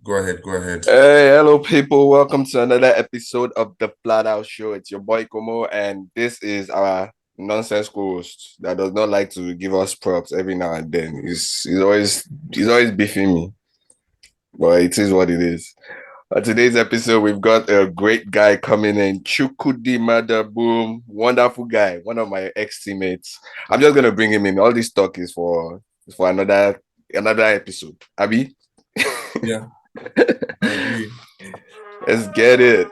Go ahead, go ahead. Hey, hello, people. Welcome to another episode of the Flat Out Show. It's your boy Komo, and this is our nonsense host that does not like to give us props every now and then. He's always beefing me, but it is what it is. On today's episode, we've got a great guy coming in, Chukwudi Maduabum, wonderful guy, one of my ex-teammates. I'm just gonna bring him in. All this talk is for another episode. Abby, Yeah, I agree. let's get it.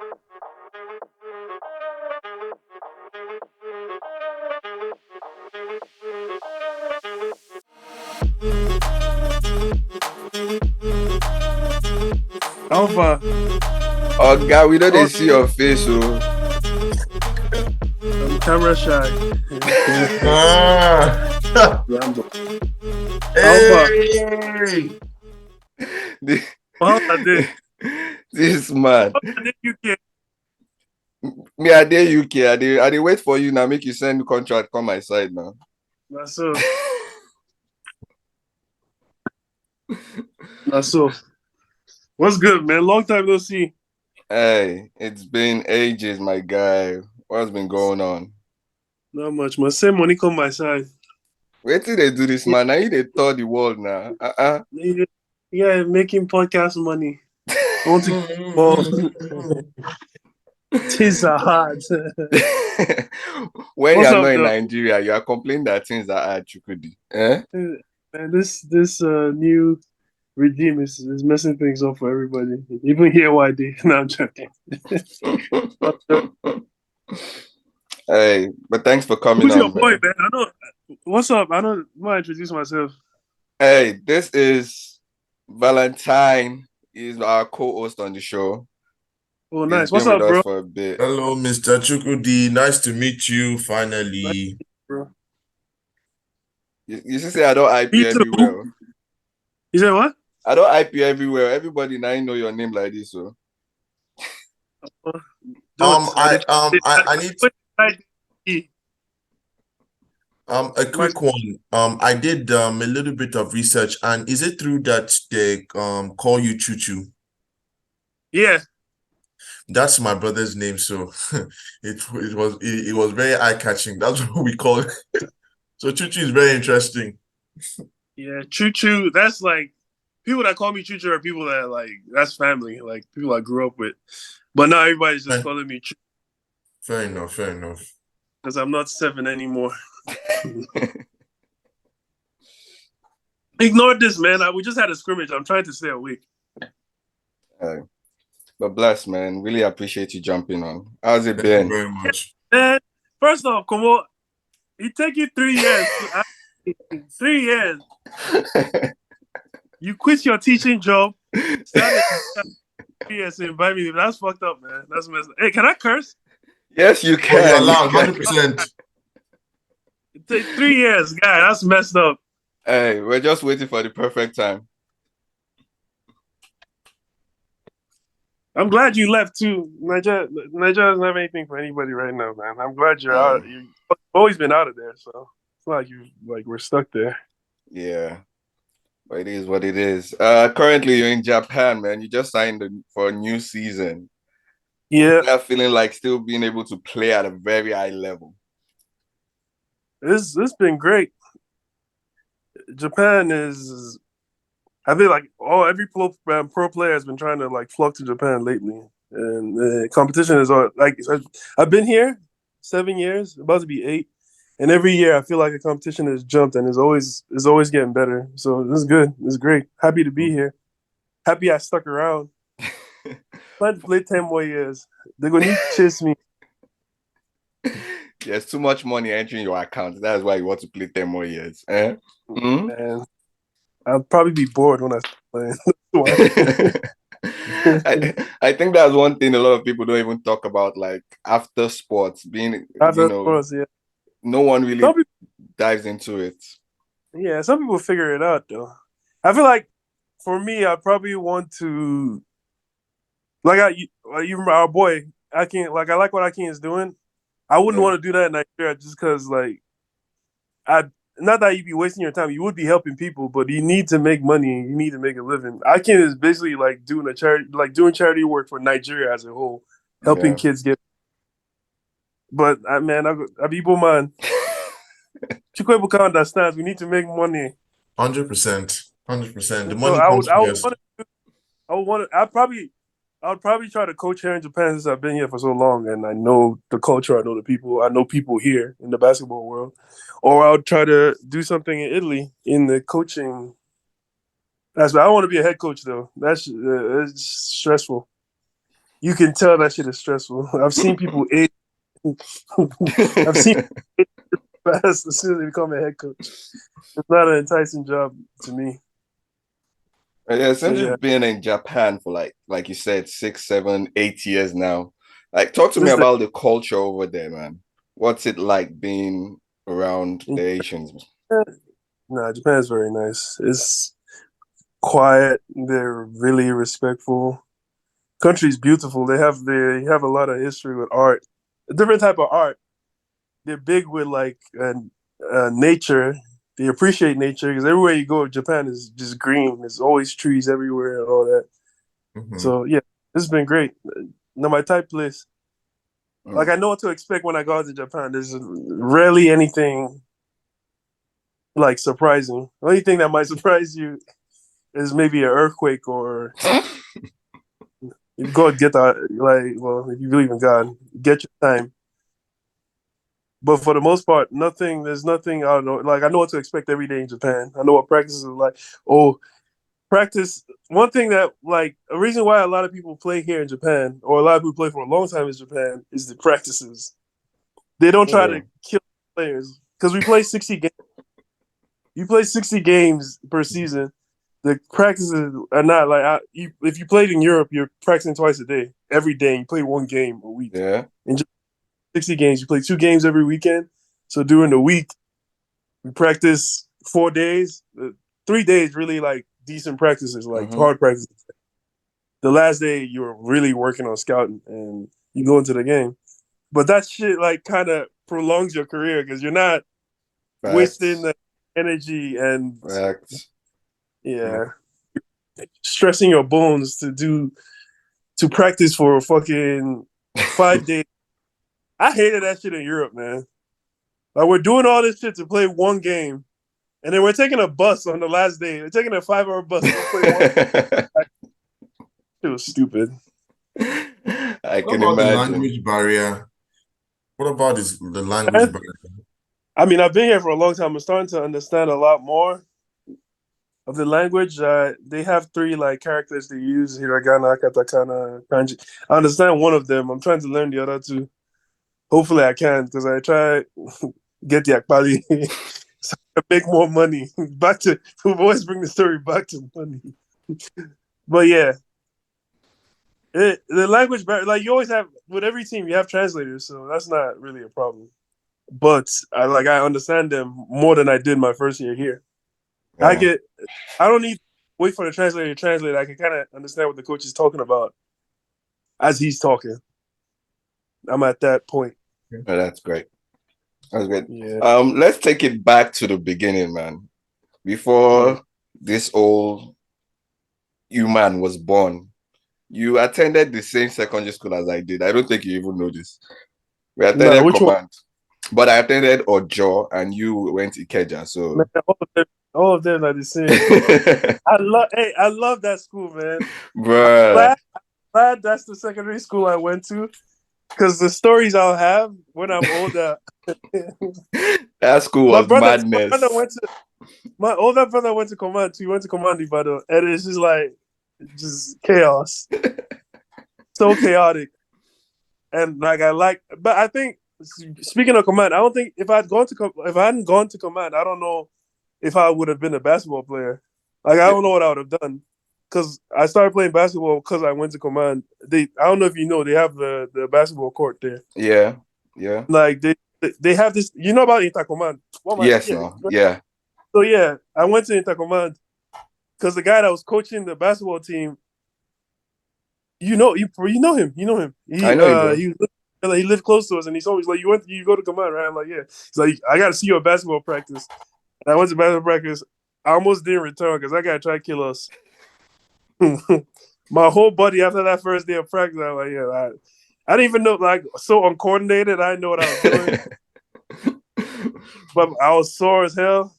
Alpha. Oh God, we know they Oh, see your face, so I'm camera shy. Ah, Rambo. Alpha. hey, this, How are they? this man. How are they UK? Me, I dare UK. I dey wait for you now. Make you send the contract. Come my side now. That's so. That's so. What's good, man? Long time no see. Hey, it's been ages, my guy. What's been going on? Not much, man. Same money come my side. Wait till they do this, man. Now you they tour the world now. Yeah, making podcast money. I want to well, things are hard. When What's you're not up, in though? Nigeria, you are complaining that things are hard, Chukwudi. Eh? Man, this new regime is messing things up for everybody. Even here, why they? No, I'm joking. Hey, but thanks for coming Who's your on, boy, man. man? I know. What's up? I don't want to introduce myself. Hey, this is Valentine. He's our co-host on the show. Oh, He's nice. been What's with up, us bro? for a bit. hello, Mr. Chukwudi. Nice to meet you Nice, finally. bro. You should say I don't hype Me you too. everywhere. You said what? I don't hype you everywhere. Everybody now know your name like this, so Uh, Don't. I need I- a My quick one. I did a little bit of research, and is it true that they call you Choo Choo? yeah. That's my brother's name, so it was very eye-catching. That's what we call it. So Choo Choo is very interesting. Yeah. Choo choo. That's like people that call me choo choo are people that like that's family, like people I grew up with. But now everybody's just Eh, calling me choo Fair enough, fair enough. because I'm not 7 anymore. Ignore this, man. We just had a scrimmage. I'm trying to stay awake. Hey, but bless, man. Really appreciate you jumping on. How's it Thank you been? very much. And first off, come on. It take you 3 years. 3 years. You quit your teaching job, started 3 years to invite me. That's fucked up, man. That's messed up. Hey, can I curse? Yes, you Oh, you're can. You allowed, can. 100%. It take 3 years, guy. That's messed up. Hey, we're just waiting for the perfect time. I'm glad you left too. Nigeria doesn't have anything for anybody right now, man. I'm glad you're out. You've always been out of there, so it's not like we're stuck there. Yeah, but it is what it is. Currently you're in Japan, man. You just signed for a new season. Yeah, They're feeling like still being able to play at a very high level. this been great. Japan is. I think like every pro player has been trying to like flock to Japan lately, and the competition is like I've been here 7 years, about to be 8, and every year I feel like the competition has jumped and is always getting better. So this is good. This is great. Happy to be here. Happy I stuck around. Plan to play 10 more years. They're gonna need to chase me. There's too much money entering your account. That's why you want to play 10 more years. Eh? Hmm? And I'll probably be bored when I start playing. I think that's one thing a lot of people don't even talk about, like after sports, being, After sports, yeah. no one really Some people, dives into it. yeah, some people figure it out though. I feel like for me, I probably want to you remember our boy. I like what Akin is doing. I wouldn't Yeah. want to do that in Nigeria just because like I not that you'd be wasting your time. You would be helping people, but you need to make money. You need to make a living. ICANN is basically like doing charity work for Nigeria as a whole, helping Yeah. kids get. But man, people man, Chukwudi understands. We need to make money. 100%. 100%. The So money comes first. I would probably try to coach here in Japan since I've been here for so long and I know the culture, I know the people, I know people here in the basketball world. Or I would try to do something in Italy in the coaching aspect. I don't want to be a head coach though. That's it's stressful. You can tell that shit is stressful. I've seen people age. I've seen it fast as soon as they become a head coach. It's not an enticing job to me. Yeah, So since yeah, you've been in Japan for like you said, 6, 7, 8 years now. Like, talk to me this is about the culture over there, man. What's it like being around the Asians? Japan is very nice. It's quiet. They're really respectful. Country's beautiful. They have a lot of history with art, a different type of art. They're big with like nature. They appreciate nature because everywhere you go, Japan is just green. There's always trees everywhere and all that. Mhm. So yeah, this has been great. Now my type place. Like Mm. I know what to expect when I go out to Japan. There's rarely anything like surprising. The only thing that might surprise you is maybe an earthquake or if God get that if you believe in God, get your time. But for the most part, nothing. There's nothing. I don't know. Like I know what to expect every day in Japan. I know what practices are like. Oh, practice. One thing that like a reason why a lot of people play here in Japan, or a lot of people play for a long time in Japan, is the practices. They don't try to kill players because we play 60 games. You play 60 games per season. The practices are not like if you played in Europe, you're practicing twice a day, every day. And you play one game a week. Yeah. In 60 games, you play 2 games every weekend. So during the week, we practice 4 days, 3 days really like decent practices, like hard practices. The last day you're really working on scouting and you go into the game. But that shit like kind of prolongs your career because you're not wasting the energy and Yeah. stressing your bones to practice for fucking 5 days. I hated that shit in Europe, man. Like we're doing all this shit to play one game, and then we're taking a bus on the last day. We're taking a 5-hour bus to play one game. It was stupid. I What can about the imagine. language barrier? What about the language barrier? I mean, I've been here for a long time. I'm starting to understand a lot more of the language. They have 3 like characters they use: hiragana, katakana, kanji. I understand one of them. I'm trying to learn the other 2. Hopefully, I can because I try get the akpali so I make more money. Back to we always bring the story back to money. But yeah, the language barrier, like you always have with every team, you have translators, so that's not really a problem. But I understand them more than I did my first year here. Yeah. I don't need to wait for the translator to translate. I can kind of understand what the coach is talking about as he's talking. I'm at that point. Oh, that's great. That's great. Yeah. Let's take it back to the beginning, man. Before this old human was born, you attended the same secondary school as I did. I don't think you even know this. We attended Which one? Command, but I attended Ojo and you went Ikeja. So Man, all of them are the same. I love that school, man. bruh. Glad that's the secondary school I went to. Because the stories I'll have when I'm older. That school was madness. My older brother went to Command too. He went to Command Ibadan. And it's just like just chaos. So chaotic. And but I think speaking of Command, I don't think if I hadn't gone to Command, I don't know if I would have been a basketball player. Like I don't know what I would have done. Because I started playing basketball because I went to Command. I don't know if you know, they have the basketball court there. Yeah. Like they have this. You know about Intercommand? Yes, no. Yeah. So yeah, I went to Intercommand because the guy that was coaching the basketball team, you know him. I know him, bro. He lived close to us, and he's always like, "You go to Command, right?" I'm like, "Yeah." He's like, "I got to see your basketball practice." I went to basketball practice. I almost didn't return because I got to try to kill us. My whole body after that first day of practice, I was like, yeah, I didn't even know, like, so uncoordinated. I didn't know what I was doing. But I was sore as hell.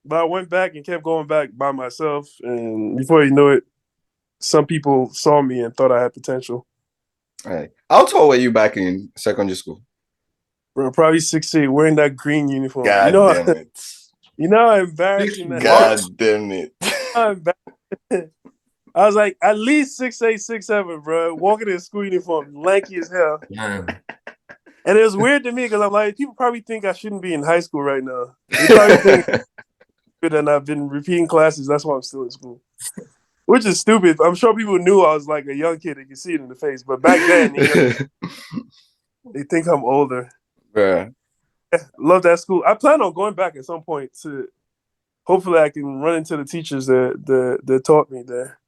But I went back and kept going back by myself. And before you know it, some people saw me and thought I had potential. All right. How tall were you back in secondary school? Bro, probably 6'8", wearing that green uniform. God damn it. You know how embarrassing that God damn it. I was like, at least 6'8", 6'7", bro. Walking in school uniform, lanky as hell. Man. And it was weird to me because I'm like, people probably think I shouldn't be in high school right now. They probably think that I've been repeating classes. That's why I'm still in school. Which is stupid. I'm sure people knew I was like a young kid. They could see it in the face. But back then, they think I'm older. Bruh. Yeah, love that school. I plan on going back at some point to hopefully I can run into the teachers that taught me there.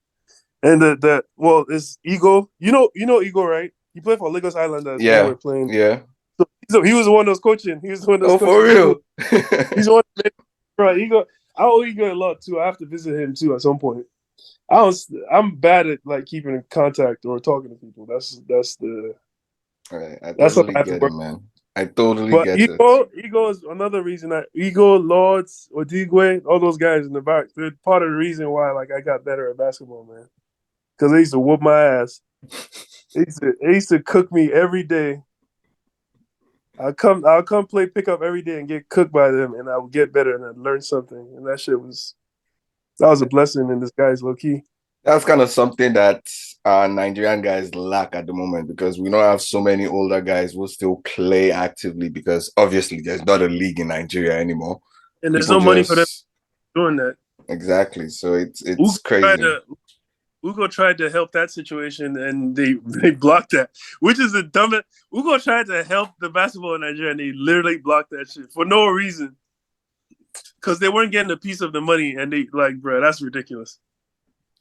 And it's Ego. You know Ego, right? He played for Lagos Islanders when we were playing. Yeah. So he was the one that was coaching. He was the one that was coaching. For real? He's the one that made, Ego. I owe Ego a lot too. I have to visit him too at some point. I'm bad at like keeping in contact or talking to people. That's the Right. I that's totally what I have to get work. it, man. I totally But get it. Ego is another reason that Ego, Lords, Odigwe, all those guys in the back, they're part of the reason why like I got better at basketball, man. Because they used to whoop my ass. They used to cook me every day. I'll come play pickup every day and get cooked by them, and I would get better and I'd learn something. And that was a blessing in disguise, low key. That's kind of something that Nigerian guys lack at the moment because we don't have so many older guys who still play actively because obviously there's not a league in Nigeria anymore. And there's no money for them doing that. Exactly. So it's crazy. Ugo tried to help that situation and they blocked that, which is the dumbest. Ugo tried to help the basketball in Nigeria and they literally blocked that shit for no reason. Because they weren't getting a piece of the money and they like, bro, that's ridiculous.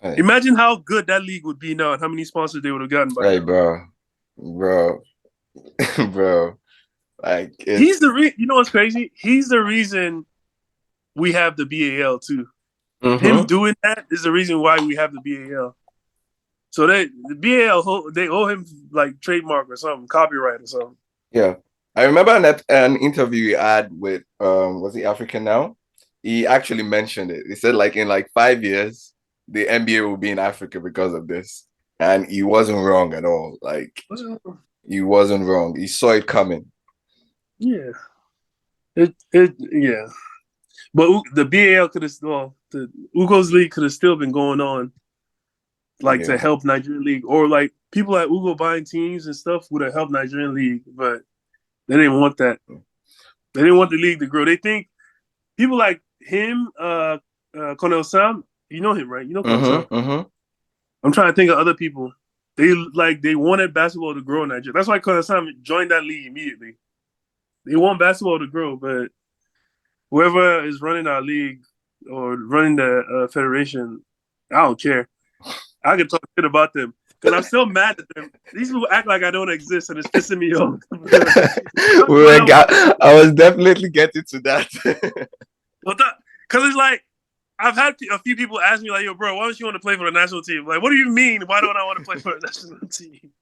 Hey. Imagine how good that league would be now and how many sponsors they would have gotten by now. Bro. Like he's the you know what's crazy? He's the reason we have the BAL too. Mm-hmm. Him doing that is the reason why we have the BAL. So the BAL they owe him like trademark or something, copyright or something. Yeah, I remember an interview he had with was he African Now? He actually mentioned it. He said like in like 5 years the NBA will be in Africa because of this, and he wasn't wrong at all. Like he wasn't wrong. He saw it coming. Yeah, yeah. But the BAL could have the Ugo's league could have still been going on, like to help Nigerian league, or like people at Ugo buying teams and stuff would have helped Nigerian league, but they didn't want that. They didn't want the league to grow. They think people like him, Colonel Sam, you know him, right? You know Colonel Sam. Mm-hmm. I'm trying to think of other people. They wanted basketball to grow in Nigeria. That's why Colonel Sam joined that league immediately. They want basketball to grow, but whoever is running our league or running the federation, I don't care. I can talk shit about them because I'm still mad at them. These people act like I don't exist, and it's pissing me off. I was definitely getting to that. Because it's like I've had a few people ask me like, "Yo, bro, why don't you want to play for the national team?" Like, what do you mean? Why don't I want to play for the national team?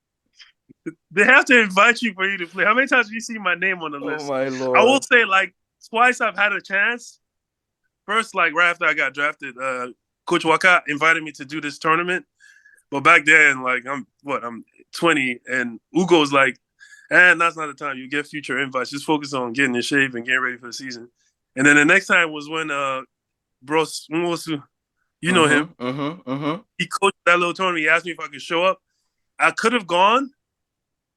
They have to invite you for you to play. How many times have you seen my name on the list? Oh my Lord! I will say like twice I've had a chance. First, like right after I got drafted, Coach Waka invited me to do this tournament. But back then, like I'm 20, and Ugo's like, that's not the time. You get future invites. Just focus on getting in shape and getting ready for the season. And then the next time was when Bros Nwosu, you know him. He coached that little tournament. He asked me if I could show up. I could have gone,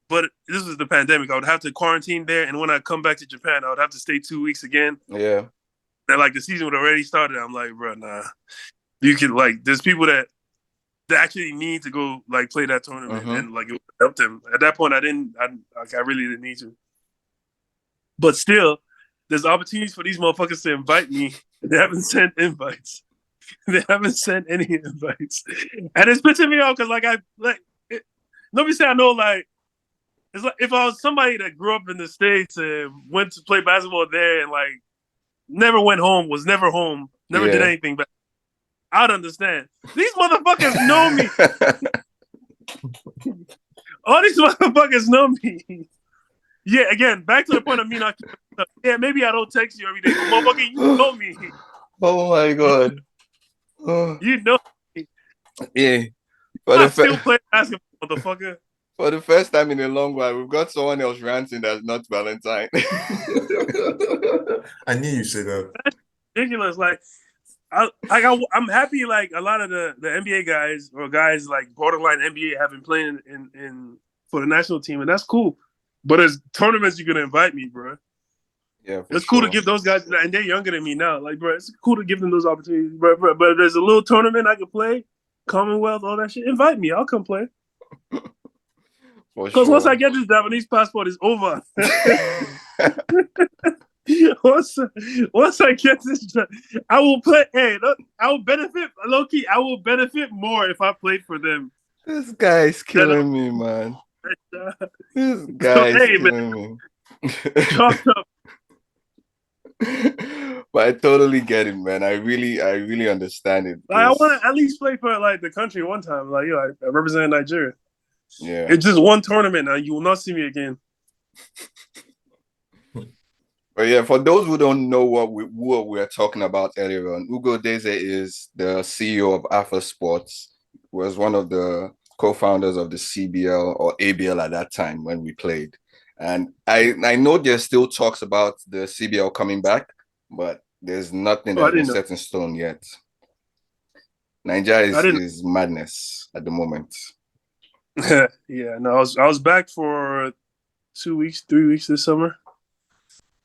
but this was the pandemic. I would have to quarantine there, and when I come back to Japan, I would have to stay 2 weeks again. Yeah. And like the season would already started. I'm like, bro, nah. You can like, there's people that actually need to go like play that tournament and like it would help them. At that point, I really didn't need to. But still, there's opportunities for these motherfuckers to invite me. They haven't sent invites. They haven't sent any invites, and it's pissing me off because nobody say I know like. It's like if I was somebody that grew up in the States and went to play basketball there and like never went home, was never home, never did anything, but I'd understand. These motherfuckers know me. All these motherfuckers know me. Yeah, again, back to the point of me not keeping up. Yeah, maybe I don't text you every day, but motherfucker, you know me. Oh my god. You know me. Yeah. I still play basketball, motherfucker. For the first time in a long while, we've got someone else ranting that's not Valentine. I knew you said that. That's ridiculous. Like, I'm happy. Like a lot of the NBA guys or guys like borderline NBA have been playing in for the national team, and that's cool. But as tournaments, you're gonna invite me, bro. Yeah, it's cool to give those guys, and they're younger than me now. Like, bro, it's cool to give them those opportunities. But there's a little tournament I can play, Commonwealth, all that shit. Invite me, I'll come play. Because once I get this Japanese passport, it's over. once I get this, I will play. Hey, look, I will benefit. Low key, I will benefit more if I played for them. This guy's killing me, man. This guy's killing me. Chalked up. But I totally get it, man. I really understand it. Like, I want to at least play for like the country one time. Like, I represent Nigeria. Yeah, it's just one tournament now. You will not see me again. But yeah, for those who don't know what we were talking about earlier on, Ugo Deze is the CEO of Alpha Sports. Was one of the co-founders of the CBL or ABL at that time when we played. And I know there's still talks about the CBL coming back, but there's nothing that's been set in stone yet. Nigeria is madness at the moment. Yeah, no, I was back for 2 weeks, 3 weeks this summer.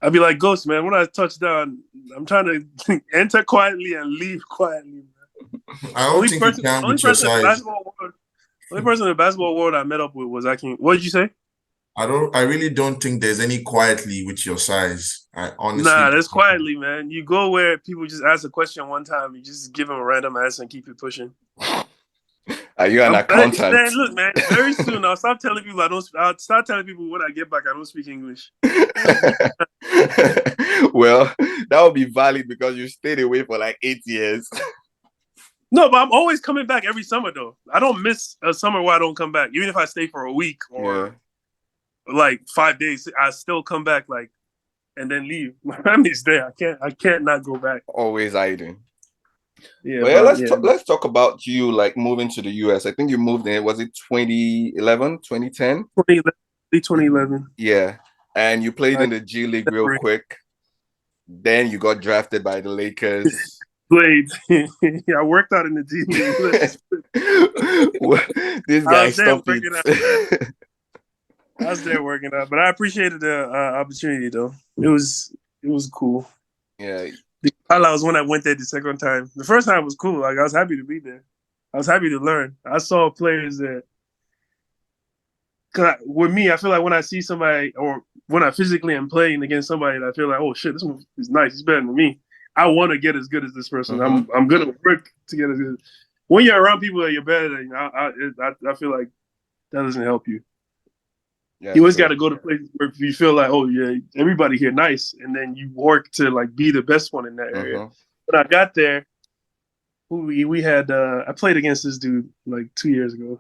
I'd be like Ghost, man. When I touch down, I'm trying to enter quietly and leave quietly. Man. I don't think you can with your size. Only person in the basketball world I met up with was Akin. What did you say? I really don't think there's any quietly with your size. I honestly. Nah, there's quietly, man. You go where people just ask a question one time, you just give them a random answer and keep it pushing. Are you an accountant? Man, look, man. Very soon I'll stop telling people I'll start telling people when I get back I don't speak English. Well, that would be valid because you stayed away for like 8 years. No, but I'm always coming back every summer though. I don't miss a summer where I don't come back. Even if I stay for a week or like 5 days, I still come back like and then leave. My family's there. I can't not go back. Always hiding. Yeah, well, let's talk about you like moving to the US. I think you moved in, was it 2011, 2010? 2011. Yeah. And you played in the G League real quick. Then you got drafted by the Lakers. Played. I worked out in the G League. This guy stopped it. I was there working out, but I appreciated the opportunity though. It was cool. Yeah. The highlight was when I went there the second time. The first time was cool. Like I was happy to be there. I was happy to learn. I saw players that. With me, I feel like when I see somebody or when I physically am playing against somebody, I feel like, oh shit, this one is nice. He's better than me. I want to get as good as this person. I'm gonna work to get as good. When you're around people that you're better than, I feel like that doesn't help you. Yeah, you always got to go to places where you feel like, oh yeah, everybody here nice, and then you work to like be the best one in that area. When I got there, we had I played against this dude like 2 years ago.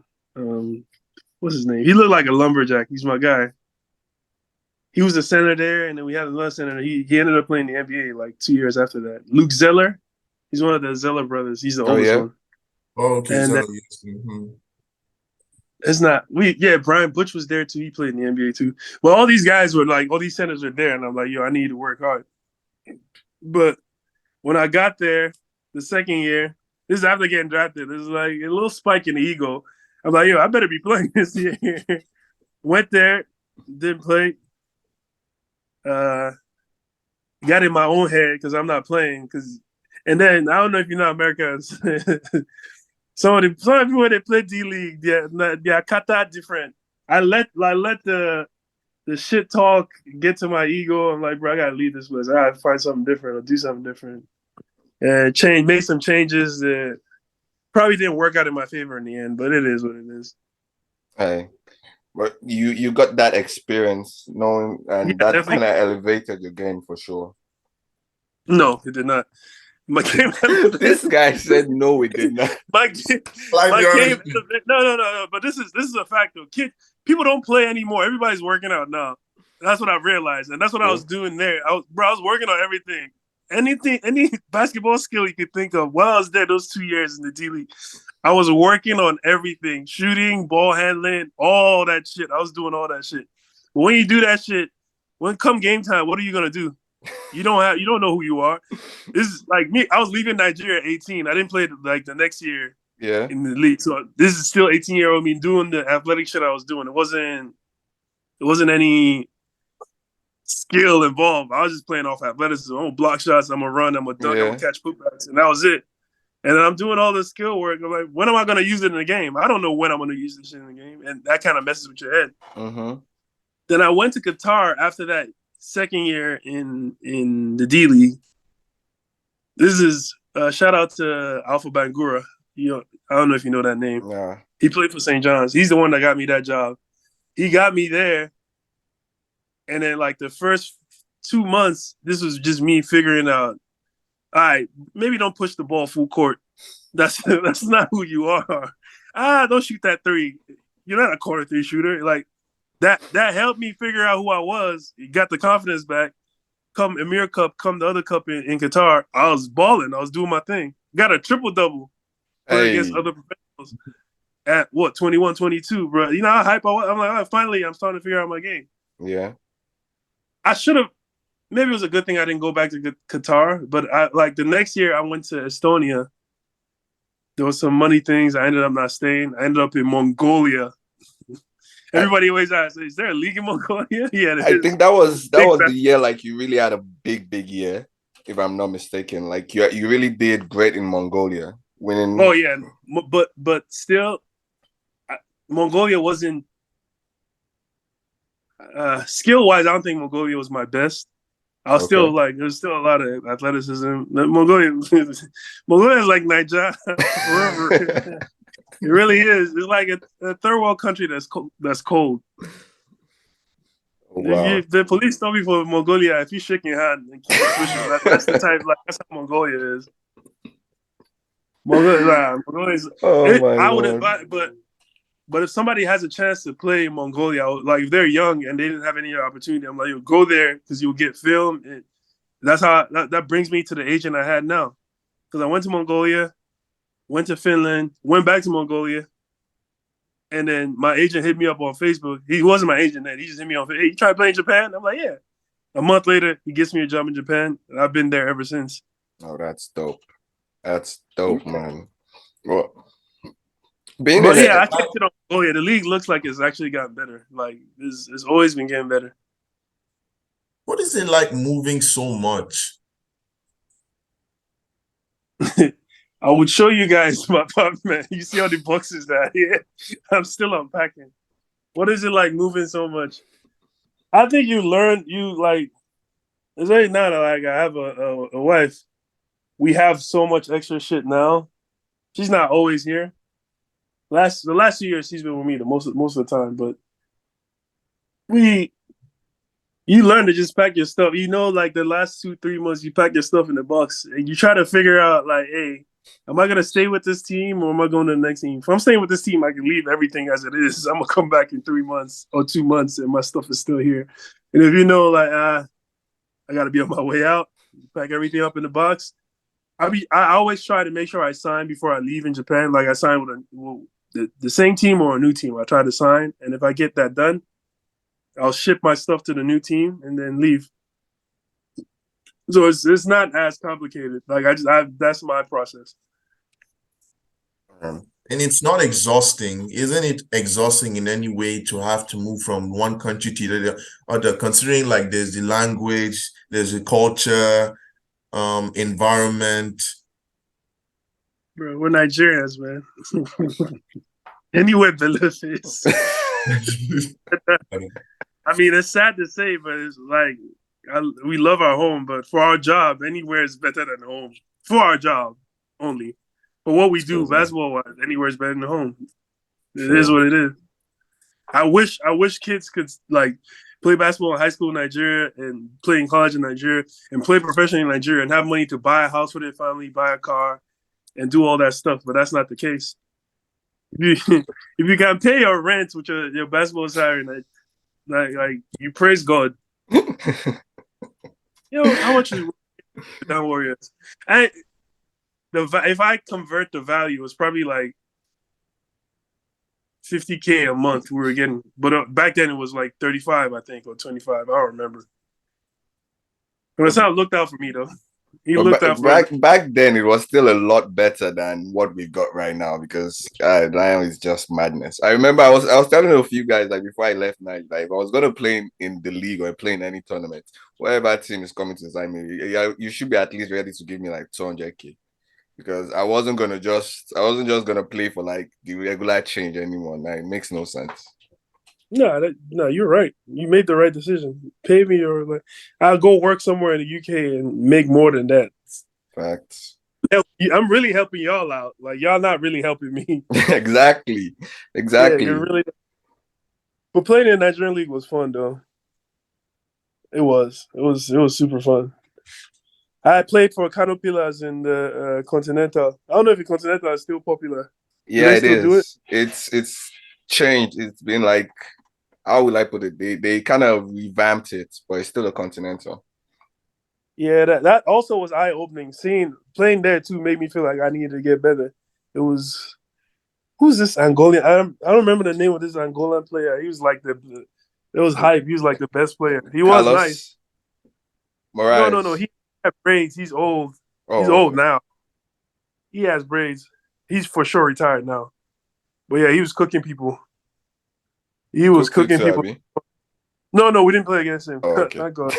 What's his name? He looked like a lumberjack. He's my guy. He was a center there, and then we had another center. He ended up playing the NBA like 2 years after that. Luke Zeller. He's one of the Zeller brothers. He's the oldest one. Oh, okay. And it's not Brian Butch was there too. He played in the NBA too. Well, all these guys were like, all these centers were there, and I'm like, yo, I need to work hard. But when I got there the second year, this is after getting drafted, there's like a little spike in the ego. I'm like, yo, I better be playing this year. Went there, didn't play. Got in my own head because I'm not playing. And then I don't know if you know Americans. Some of the people that play D League, they're kata different. I let the shit talk get to my ego. I'm like, bro, I gotta leave this place. I gotta find something different or do something different. And made some changes that probably didn't work out in my favor in the end, but it is what it is. Hey, but you got that experience knowing, and that kind of elevated your game for sure. No, it did not. My game. This guy said no, it did not. My Like, game. No. But this is a fact though. People don't play anymore. Everybody's working out now. That's what I realized, and that's what I was doing there. I was working on everything. Any basketball skill you could think of. While I was there, those 2 years in the D League, I was working on everything: shooting, ball handling, all that shit. I was doing all that shit. But when you do that shit, when come game time, what are you gonna do? You don't know who you are. This is like me. I was leaving Nigeria at 18. I didn't play like the next year in the league. So this is still 18-year-old me doing the athletic shit I was doing. It wasn't any skill involved. I was just playing off athleticism. I'm gonna block shots, I'm gonna run, I'm gonna dunk, I'm gonna catch putbacks, and that was it. And then I'm doing all this skill work. I'm like, when am I gonna use it in the game? I don't know when I'm gonna use this shit in the game. And that kind of messes with your head. Mm-hmm. Then I went to Qatar after that second year in the D League. This is shout out to Alpha Bangura. I don't know if you know that name. Yeah. He played for St. John's. He's the one that got me that job. He got me there, and then like the first 2 months, this was just me figuring out. All right, maybe don't push the ball full court. That's not who you are. Don't shoot that three. You're not a corner three shooter. Like that helped me figure out who I was. Got the confidence back. Come Emir Cup, come the other cup in Qatar, I was balling. I was doing my thing. Got a triple-double against other professionals at, 21, 22, bro. You know how hype I was? I'm like, finally, I'm starting to figure out my game. Yeah. I should have, maybe it was a good thing I didn't go back to Qatar, but the next year I went to Estonia. There was some money things. I ended up not staying. I ended up in Mongolia. Everybody always asks, "Is there a league in Mongolia?" Yeah, I think that was the year like you really had a big year, if I'm not mistaken. Like you really did great in Mongolia, winning. Oh yeah, but still, Mongolia wasn't skill wise. I don't think Mongolia was my best. I was still like, there's still a lot of athleticism. Mongolia is like Nigeria forever. It really is. It's like a third world country that's cold. Wow. The police told me for Mongolia, if you shake your hand and keep pushing, that's the type. Like that's how Mongolia is. Mongolia is. I would advise, but if somebody has a chance to play in Mongolia, like if they're young and they didn't have any opportunity, I'm like, you'll go there because you'll get film. And that's how that brings me to the agent I had now, because I went to Mongolia. Went to Finland, went back to Mongolia, and then my agent hit me up on Facebook. He wasn't my agent then. He just hit me on Facebook. Hey, you try to play in Japan? I'm like, yeah. A month later, he gets me a job in Japan, and I've been there ever since. Oh, that's dope. That's dope, man. Well, I kept it on Mongolia. The league looks like it's actually gotten better. Like, it's always been getting better. What is it like moving so much? I would show you guys my apartment. You see all the boxes that here. I'm still unpacking. What is it like moving so much? I think you learn. It's right now that like I have a wife. We have so much extra shit now. She's not always here. The last 2 years she's been with me the most of the time, but you learn to just pack your stuff. Like the last 2-3 months you pack your stuff in the box and you try to figure out like, hey, am I gonna stay with this team or am I going to the next team? If I'm staying with this team, I can leave everything as it is. I'm gonna come back in 3 months or 2 months and my stuff is still here. And if I gotta be on my way out, pack everything up in the box. I always try to make sure I sign before I leave in Japan. Like I sign with the same team or a new team. I try to sign, and if I get that done, I'll ship my stuff to the new team and then leave. So it's not as complicated. Like that's my process. And it's not exhausting, isn't it? Exhausting in any way to have to move from one country to the other, considering like there's the language, there's the culture, environment. Bro, we're Nigerians, man. Anywhere below this. I mean, it's sad to say, but it's like we love our home, but for our job, anywhere is better than home. For our job only. For what we do, basketball-wise, anywhere is better than home. It is what it is. I wish kids could like play basketball in high school in Nigeria and play in college in Nigeria and play professionally in Nigeria and have money to buy a house for their family, buy a car, and do all that stuff. But that's not the case. If you, if you can pay your rent with your basketball salary, like you praise God. How much is down Warriors? If I convert the value, it's probably like $50K a month we were getting, but back then it was like 35, I think, or 25. I don't remember. But it's not looked out for me though. He looked out for back then. It was still a lot better than what we got right now because now is just madness. I remember I was telling a few guys like before I left night, like if I was gonna play in the league or play in any tournament, whatever team is coming to sign me, you should be at least ready to give me like 200K. Because I wasn't just gonna play for like the regular change anymore. Like, it makes no sense. No, you're right. You made the right decision. Pay me, or like, I'll go work somewhere in the UK and make more than that. Facts. I'm really helping y'all out. Like y'all not really helping me. Exactly. Yeah, you're really. But playing in the Nigerian league was fun though. It was super fun. I played for Kano Pillars in the Continental. I don't know if the Continental is still popular. Yeah, it is. It's changed. It's been like, how would I put it? They kind of revamped it, but it's still a Continental. Yeah, that also was eye-opening. Playing there too made me feel like I needed to get better. It was, who's this Angolan? I don't remember the name of this Angolan player. He was like it was hype. He was like the best player. He was nice. Moraes. No. He had braids. He's old. Oh, He's old now. He has braids. He's for sure retired now. But yeah, he was cooking people. He was cooking people. No, we didn't play against him. Oh, okay. Not God.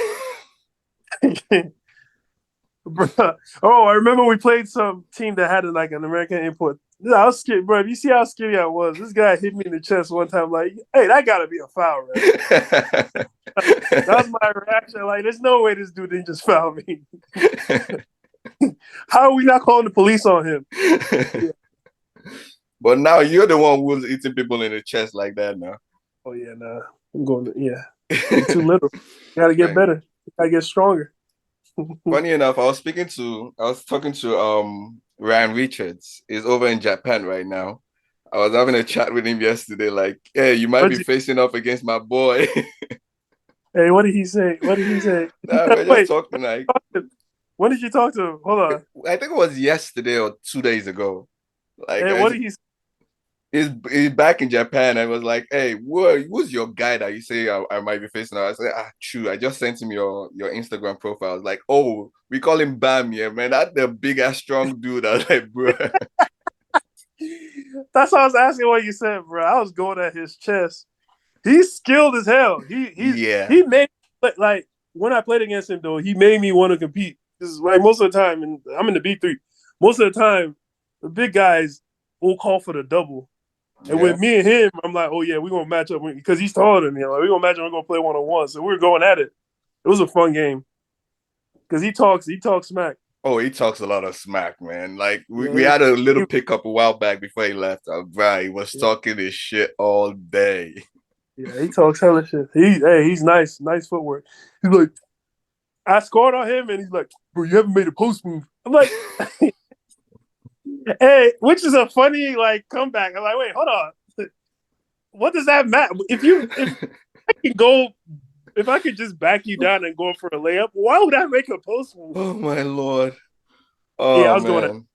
I remember we played some team that had like an American import. I was scared, bro. You see how scary I was? This guy hit me in the chest one time, like, hey, that gotta be a foul, right? That was my reaction. Like, there's no way this dude didn't just foul me. How are we not calling the police on him? Yeah. But now you're the one who's eating people in the chest like that now. Oh yeah, nah. I'm going to I'm too little. Gotta get better. Gotta get stronger. Funny enough, I was talking to Ryan Richards. He's over in Japan right now. I was having a chat with him yesterday, like, hey, you might be facing off against my boy. Hey, what did he say? Nah, we're just talking like. When did you talk to him? Hold on. I think it was yesterday or 2 days ago. Like, hey, what did he say? He's back in Japan. I was like, hey, who's your guy that you say I might be facing? I said, true. I just sent him your Instagram profile. I was like, oh, we call him Bam, yeah, man. That's the big ass strong dude. I was like, bro. That's why I was asking what you said, bro. I was going at his chest. He's skilled as hell. He made, like, when I played against him though, he made me want to compete. This is like most of the time, and I'm in the B3. Most of the time, the big guys will call for the double. And with me and him, I'm like, oh yeah, we're gonna match up because he's taller than me. Like, we're gonna match up, we're gonna play 1-on-1. So we're going at it. It was a fun game. Because he talks smack. Oh, he talks a lot of smack, man. Like we had a little pickup a while back before he left. Right, he was talking his shit all day. Yeah, he talks hella shit. He's nice footwork. He's like, I scored on him, and he's like, bro, you haven't made a post move. I'm like, hey, which is a funny like comeback. I'm like, wait, hold on. What does that matter? If I could just back you down and go for a layup, why would I make a post move? Oh my Lord. Oh yeah, I was man.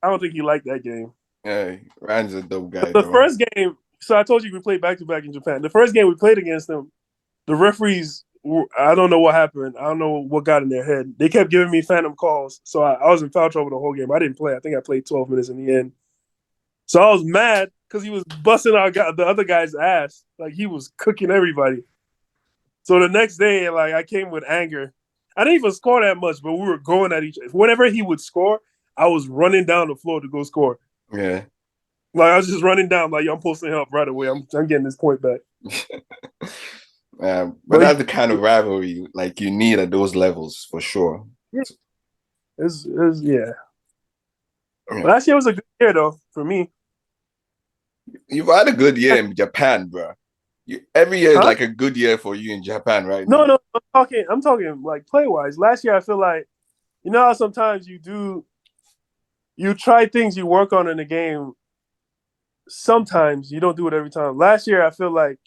I don't think he liked that game. Hey, Ryan's a dope guy. The first game, so I told you we played back-to-back in Japan. The first game we played against them, the referees, I don't know what happened. I don't know what got in their head. They kept giving me phantom calls, so I was in foul trouble the whole game. I didn't play. I think I played 12 minutes in the end. So I was mad because he was busting the other guy's ass. Like, he was cooking everybody. So the next day, like, I came with anger. I didn't even score that much, but we were going at each other. Whenever he would score, I was running down the floor to go score. Yeah. Like, I was just running down, like, I'm posting help right away. I'm getting this point back. But that's the kind of rivalry like you need at those levels for sure. Yeah. But last year was a good year though for me. You've had a good year in Japan, bro. Every year is Huh? like a good year for you in Japan right No, now. no, I'm talking like play wise. Last year, I feel like you know how sometimes you try things you work on in the game. Sometimes you don't do it every time. Last year, I feel like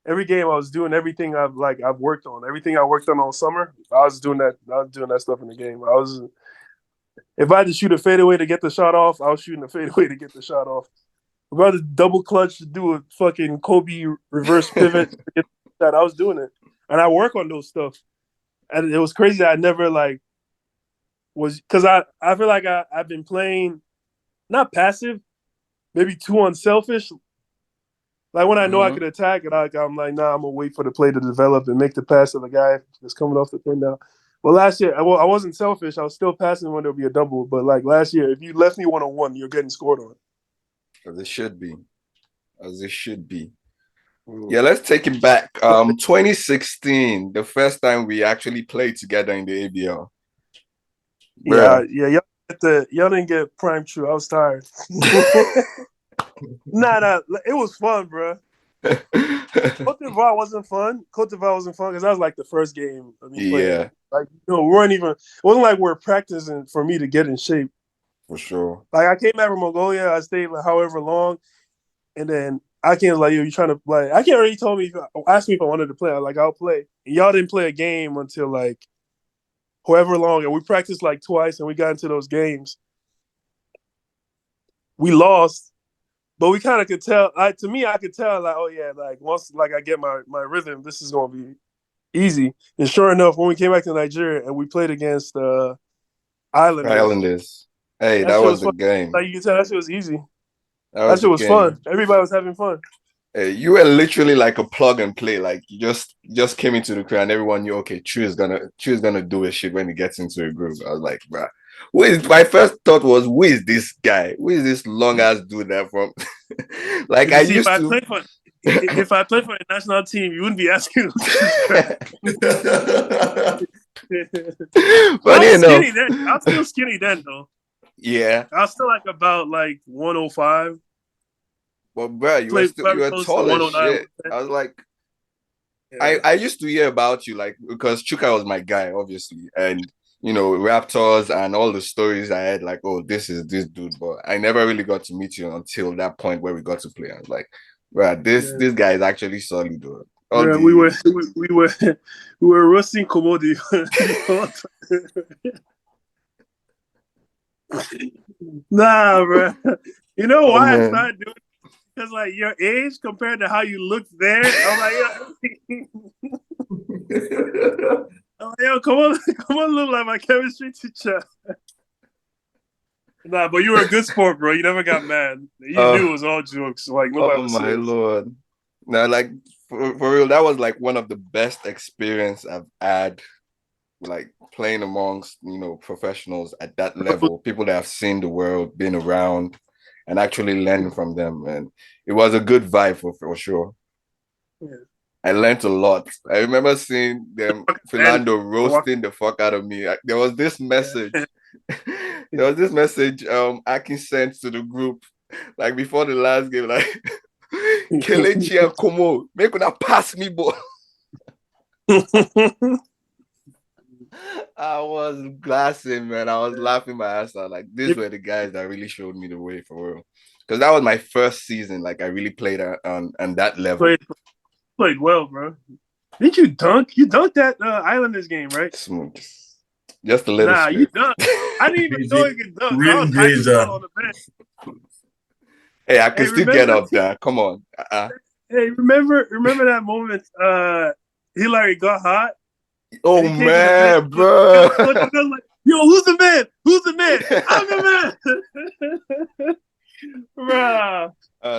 every game I was doing everything I've worked on. Everything I worked on all summer, I was doing that. I was doing that stuff in the game. I was if I had to shoot a fadeaway to get the shot off, I was shooting a fadeaway to get the shot off. If I had to double clutch to do a fucking Kobe reverse pivot to get that, I was doing it, and I work on those stuff. And it was crazy that I never like was because I feel like I've been playing not passive, maybe too unselfish. Like when I know I Mm-hmm. could attack it, I'm like, nah, I'm gonna wait for the play to develop and make the pass to the guy that's coming off the pin now. Well, last year, I wasn't selfish. I was still passing when there'll be a double. But like last year, if you left me 1-on-1, you're getting scored on. As it should be. As it should be. Mm. Yeah, let's take it back. 2016, the first time we actually played together in the ABL. Yeah, Bruh. yeah. Y'all didn't get prime true. I was tired. Nah. It was fun, bro. Cote d'Ivoire wasn't fun. Cote d'Ivoire wasn't fun because that was like the first game of me playing. Yeah, Like, we weren't even. It wasn't like we're practicing for me to get in shape. for sure. Like I came back from Mongolia, I stayed like however long, and then I came like, yo, you trying to play? I can't already told me, asked me if I wanted to play. I was like, I'll play. And y'all didn't play a game until like however long, and we practiced like twice, and we got into those games. We lost, but we kind of could tell. To me, I could tell like, oh yeah, like once like I get my rhythm, this is gonna be easy. And sure enough, when we came back to Nigeria and we played against Islanders, Islanders. Hey, that that shit was was the fun. game. Like you can tell that shit was easy. That That was shit the was fun. game. Everybody was having fun. Hey, you were literally like a plug and play. Like you just came into the crowd and everyone knew, okay, Chu is gonna do a shit when he gets into a groove. I was like, bruh. My first thought was, who is this guy? Who is this long ass dude that from? Like I You see, used to. if I played for a national team, you wouldn't be asking this crap. I Funny was enough, skinny then. I was still skinny then, though. yeah. I was still like about like 105. But bro, Played you very were close to tall as 109. shit. I was like, Yeah. I used to hear about you, like, because Chuka was my guy, obviously, and Raptors and all the stories I had, like, oh, this is this dude, but I never really got to meet you until that point where we got to play. I was like, bro, Yeah. this guy is actually solid, dude. All Yeah, the we were roasting Komodi. Nah, bro. You know oh why I man, started doing it? Because like your age compared to how you looked there, I'm like, yo, come on, come on, look like my chemistry teacher. Nah, but you were a good sport, bro. You never got mad. You knew it was all jokes. Like nobody oh was my serious. lord. Now, like for real, that was like one of the best experience I've had, like playing amongst professionals at that level, people that have seen the world, been around, and actually learning from them. And it was a good vibe for sure. Yeah. I learned a lot. I remember seeing them, Philando roasting the fuck out of me. There was this message. There was this message Aki sent to the group like before the last game, like Kelechi and Komo, make una pass me ball. I was glassing, man. I was laughing my ass out. Like these were the guys that really showed me the way for real. Because that was my first season. Like I really played on that level. Played well, bro. Didn't you dunk? You dunked that Islanders game, right? Smooth. Just a little Nah, you strip. dunked. I didn't even know you could dunk. I Rim was hyping Grazer. on the bench. Hey, I can still get up team? there. Come on. Hey, remember that moment Hillary got hot? Oh man, bro. Like, yo, who's the man? Who's the man? I'm the man. Bruh.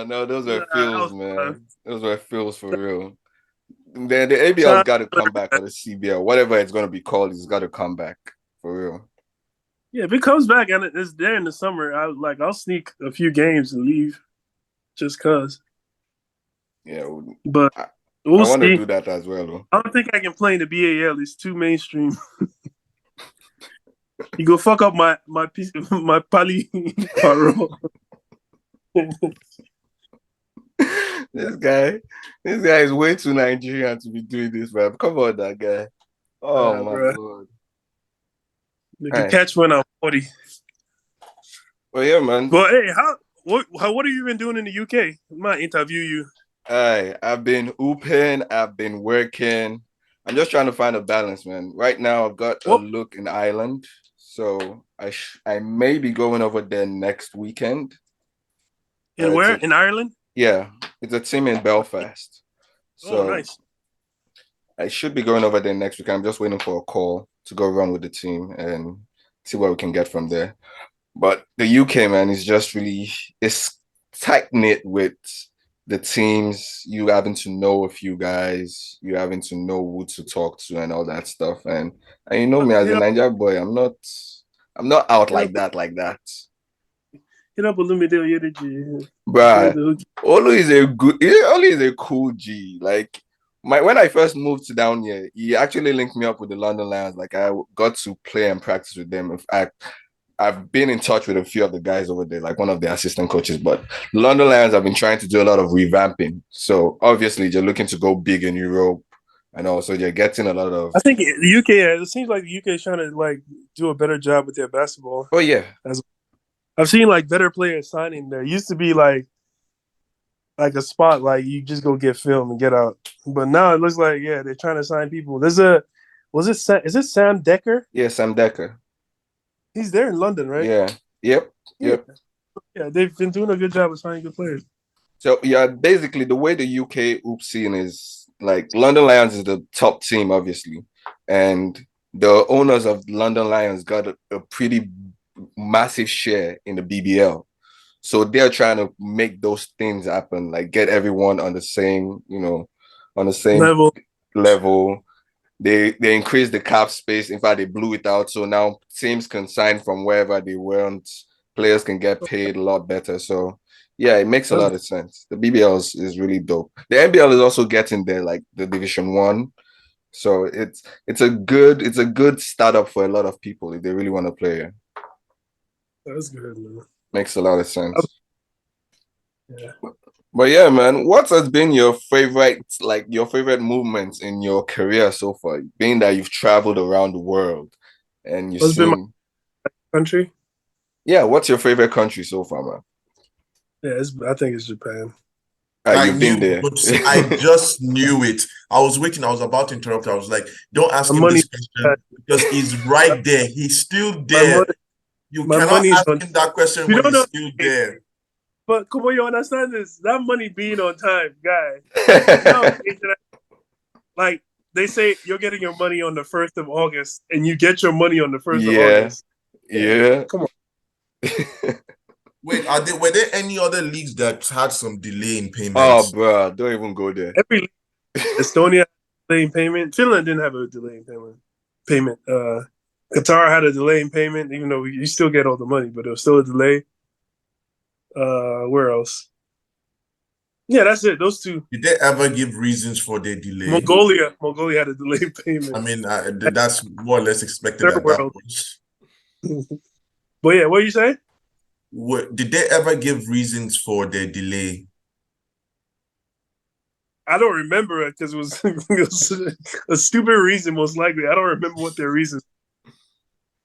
No, those were feels, man. Fun. Those were feels for real. Then the ABL's got to come back, or the CBL, whatever it's gonna be called, it's got to come back for real. Yeah, if it comes back and it's there in the summer, I'll sneak a few games and leave, just cause. Yeah, but I we'll want to see. do that as well, though. I don't think I can play in the BAL. It's too mainstream. You go fuck up my piece, my pali parole. This guy, this guy is way too Nigerian to be doing this, man. Come on, that guy. Oh my Bro. God. You can Hey. catch when I'm 40. Well, yeah, man. Well, hey, what have you been doing in the UK? I might interview you. I've been hooping, I've been working. I'm just trying to find a balance, man. Right now, I've got a look in Ireland, so I may be going over there next weekend. In where? In Ireland? Yeah, it's a team in Belfast. So nice. I should be going over there next week. I'm just waiting for a call to go run with the team and see what we can get from there. But the UK, man, is just really, it's tight knit with the teams. You having to know a few guys, you having to know who to talk to and all that stuff. And you know me as a Nigerian boy, I'm not out like that. Hit up Olumide. Bruh, Olu is a cool G. Like when I first moved down here, he actually linked me up with the London Lions. Like I got to play and practice with them. In fact, I've been in touch with a few of the guys over there, like one of the assistant coaches. But the London Lions have been trying to do a lot of revamping. So obviously they're looking to go big in Europe. And also they're getting a lot of. I think the UK. It seems like the UK is trying to like do a better job with their basketball. Oh yeah, I've seen like better players signing there. It used to be like a spot like you just go get film and get out. But now it looks like they're trying to sign people. Is it Sam Decker? Yeah, Sam Decker. He's there in London, right? Yeah. Yep. Yeah, they've been doing a good job of signing good players. So yeah, basically the way the UK hoop scene is, like, London Lions is the top team, obviously, and the owners of London Lions got a pretty massive share in the BBL. So they're trying to make those things happen, like get everyone on the same, level. They increased the cap space. In fact, they blew it out. So now teams can sign from wherever they want. Players can get paid a lot better. So yeah, it makes a lot of sense. The BBL is really dope. The NBL is also getting there, like the Division 1. So it's a good startup for a lot of people if they really want to play. That's good, man. Makes a lot of sense. Yeah. But yeah, man, what has been your favorite movements in your career so far? Being that you've traveled around the world and you've seen my country. Yeah, what's your favorite country so far, man? Yeah, I think it's Japan. You've been there. I just knew it. I was waiting. I was about to interrupt. I was like, don't ask him this question because he's right there. He's still there. You cannot ask him that question when he's still there. But come on, you understand this? That money being on time, guy. Like they say, you're getting your money on the 1st of August, and you get your money on the 1st of August. Yeah. Come on. Wait, were there any other leagues that had some delay in payments? Oh, bro, don't even go there. Every league, Estonia delay in payment. Finland didn't have a delay in payment. Qatar had a delay in payment, even though you still get all the money, but it was still a delay. Where else? Yeah, that's it. Those two. Did they ever give reasons for their delay? Mongolia had a delay in payment. I mean, that's more or less expected at that point. But yeah, what are you saying? Did they ever give reasons for their delay? I don't remember it because it was a stupid reason, most likely. I don't remember what their reason. It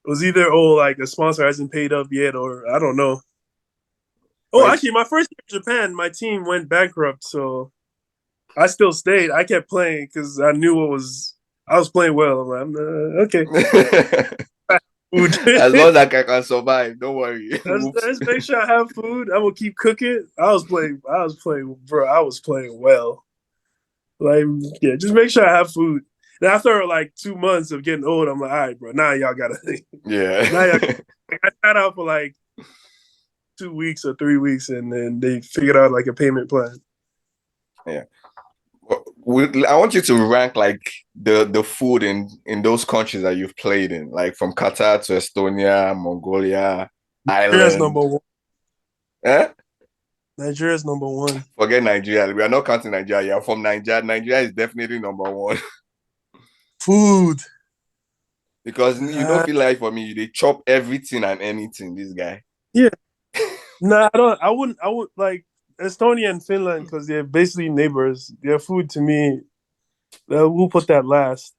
was either like a sponsor hasn't paid up yet, or I don't know. Actually, my first year in Japan, my team went bankrupt, so I still stayed. I kept playing because I knew I was playing well. I'm like, okay. As long as I can survive, don't worry. Let's make sure I have food. I will keep cooking. I was playing, bro. I was playing well. Like, yeah, just make sure I have food. And after like 2 months of getting old, I'm like, all right, bro. Now y'all gotta. I sat out for like 2 weeks or 3 weeks, and then they figured out like a payment plan. Yeah. I want you to rank like the food in those countries that you've played in, like from Qatar to Estonia, Mongolia, Ireland. Nigeria's number one. Eh? Nigeria's number one. Forget Nigeria. We are not counting Nigeria. You're from Nigeria. Nigeria is definitely number one. Food. Because you don't feel like, for me, they chop everything and anything, this guy. Yeah. Nah, I don't. I wouldn't like. Estonia and Finland because they're basically neighbors. Their food to me, we'll put that last.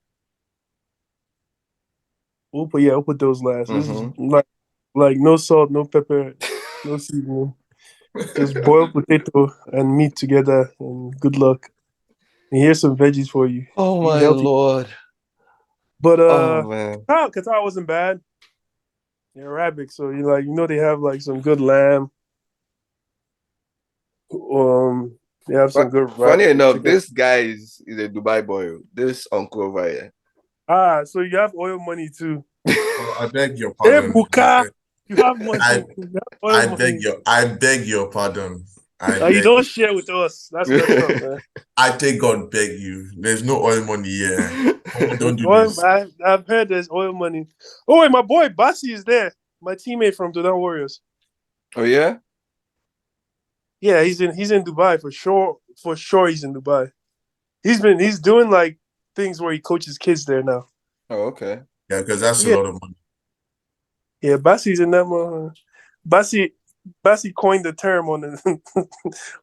We'll put those last. This is Mm-hmm. like no salt, no pepper, no seasoning. Just boiled potato and meat together, and good luck. And here's some veggies for you. Oh Eat my healthy. Lord. But Oh man. Qatar wasn't bad. They're Arabic, so they have like some good lamb. They have some But good rice, funny enough, chicken. this guy is a Dubai boy. This uncle over here. So you have oil money too. Oh, I beg your Hey, pardon. Buka, you have money. I You have oil money. I beg your pardon. I You beg don't share with us. That's messed up, man. I take God beg you. There's no oil money here. Come on, don't There's do oil. this. I've heard there's oil money. Oh wait, my boy Basi is there. My teammate from Dudan Warriors. Oh yeah? Yeah, he's in Dubai for sure. For sure, he's in Dubai. He's doing like things where he coaches kids there now. Oh, okay. Yeah, because that's a Yeah, lot of money. yeah. Basi's in that one. Basi coined the term on the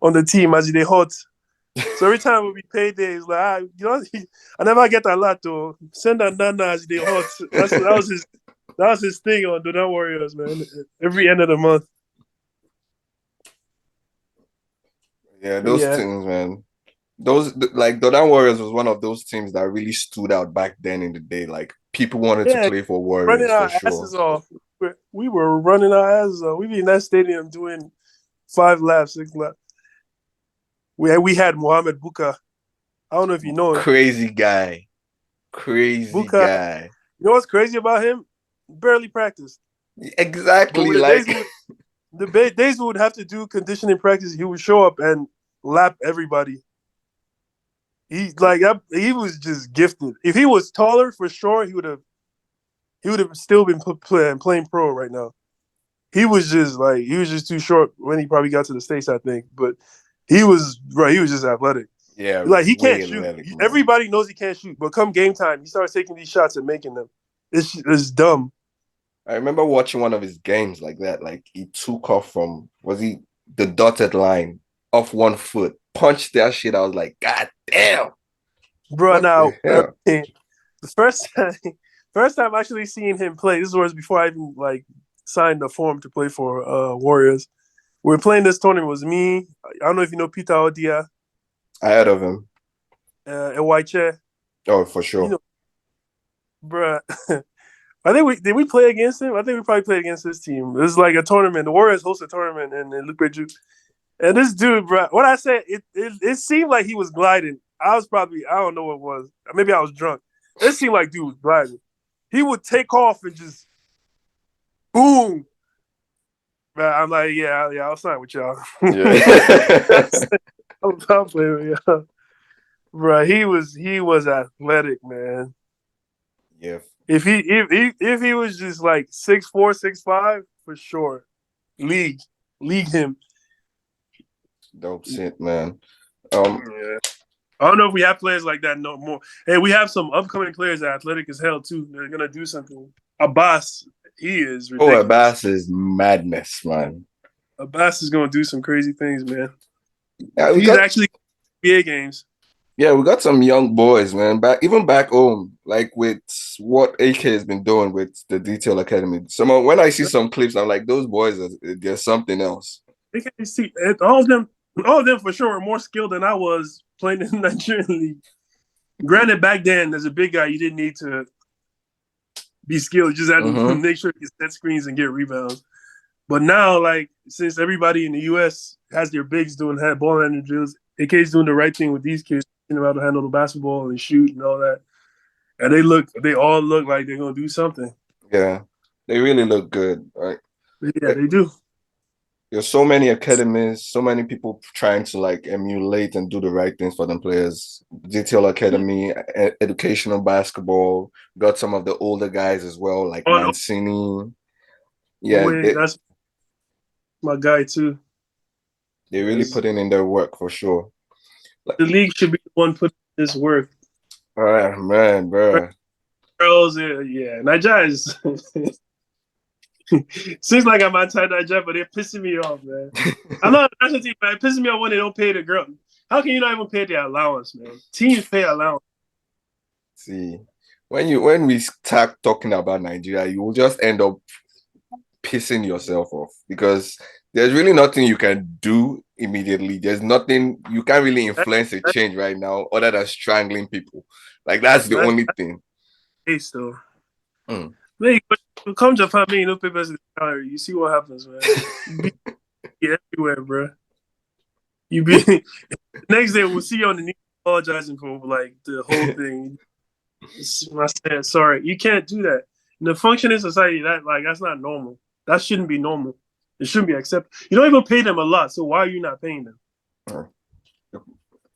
on the team as they hot. So every time we payday, he's like, I never get a lot to send a nana as they hot. That was his thing on Dudan Warriors, man. Every end of the month. Yeah, But those yeah, things, man. Those like Dodan Warriors was one of those teams that really stood out back then in the day. Like people wanted to yeah, play for running Warriors for our sure. asses off. We were running our asses off. We be in that stadium doing 5 laps, 6 laps. We had Mohamed Buka. I don't know if you know him. Crazy guy. Crazy Buka. guy. You know what's crazy about him? Barely practiced. But Exactly. with the Like days we would have to do conditioning practice, he would show up and lap everybody. He was just gifted. If he was taller, for sure, he would have still been playing pro right now. He was just too short when he probably got to the States, I think. But he was right. He was just athletic. yeah, Like he way can't shoot. athletic, man. Everybody knows he can't shoot, but come game time, he starts taking these shots and making them. It's dumb. I remember watching one of his games like that. Like he took off from was he the dotted line off 1 foot, punched that shit. I was like, God damn, Bro, what the now hell? the first time actually seeing him play. This was before I even like signed the form to play for Warriors. We were playing this tournament. It was me. I don't know if you know Peter Odia, I heard of him. Ewache. Oh, for You sure. know, bro. I think we play against him. I think we probably played against this team. It was like a tournament. The Warriors host a tournament in Lupeju. And this dude, bro, what I said, it seemed like he was gliding. I don't know what it was. Maybe I was drunk. It seemed like dude was gliding. He would take off and just boom. Bro, I'm like, yeah, I'll sign with y'all. Yeah. I'm playing with y'all. Bro, he was athletic, man. Yeah. If he was just like 6'4", 6'5", for sure. League him. Dope shit, man. Yeah. I don't know if we have players like that no more. Hey, we have some upcoming players that are athletic as hell too. They're gonna do something. Abbas, he is Oh, ridiculous. Abbas is madness, man. Abbas is gonna do some crazy things, man. Yeah, we He's got actually NBA games. we got some young boys, man. Back home, like with what AK has been doing with the Detail Academy. When I see some clips, I'm like, those boys there's something else. They can't see all of them for sure are more skilled than I was playing in the Nigerian league. Granted, back then as a big guy, you didn't need to be skilled. You just had to Mm-hmm. make sure you set screens and get rebounds. But now, like, since everybody in the US has their bigs doing ball handling drills, AK's doing the right thing with these kids, you know how to handle the basketball and shoot and all that. And they all look like they're gonna do something. Yeah, they really look good. Right? Yeah, they do. There's so many academies, so many people trying to like emulate and do the right things for them players. Detail Academy, educational basketball. Got some of the older guys as well, like On Mancini. Yeah, way, that's my guy too. they really Yes. putting in their work for sure. The league should be the one putting this work. All right, man, bro. Girls, yeah, Nigeria is Seems like I'm anti-Nigeria, but they're pissing me off, man. I'm not a national team, but it pisses me off when they don't pay the girl. How can you not even pay their allowance, man? Teams pay allowance. See, when we start talking about Nigeria, you will just end up pissing yourself off because there's really nothing you can do immediately. There's nothing you can't really influence a change right now other than strangling people. Like that's the only thing. Case though. Man, come Japan, man, no papers in the gallery. You see what happens, man. You be everywhere, bro. You be next day we'll see you on the news apologizing for like the whole thing. I said sorry. You can't do that. In the functioning society, that's not normal. That shouldn't be normal. It shouldn't be accepted. You don't even pay them a lot, so why are you not paying them?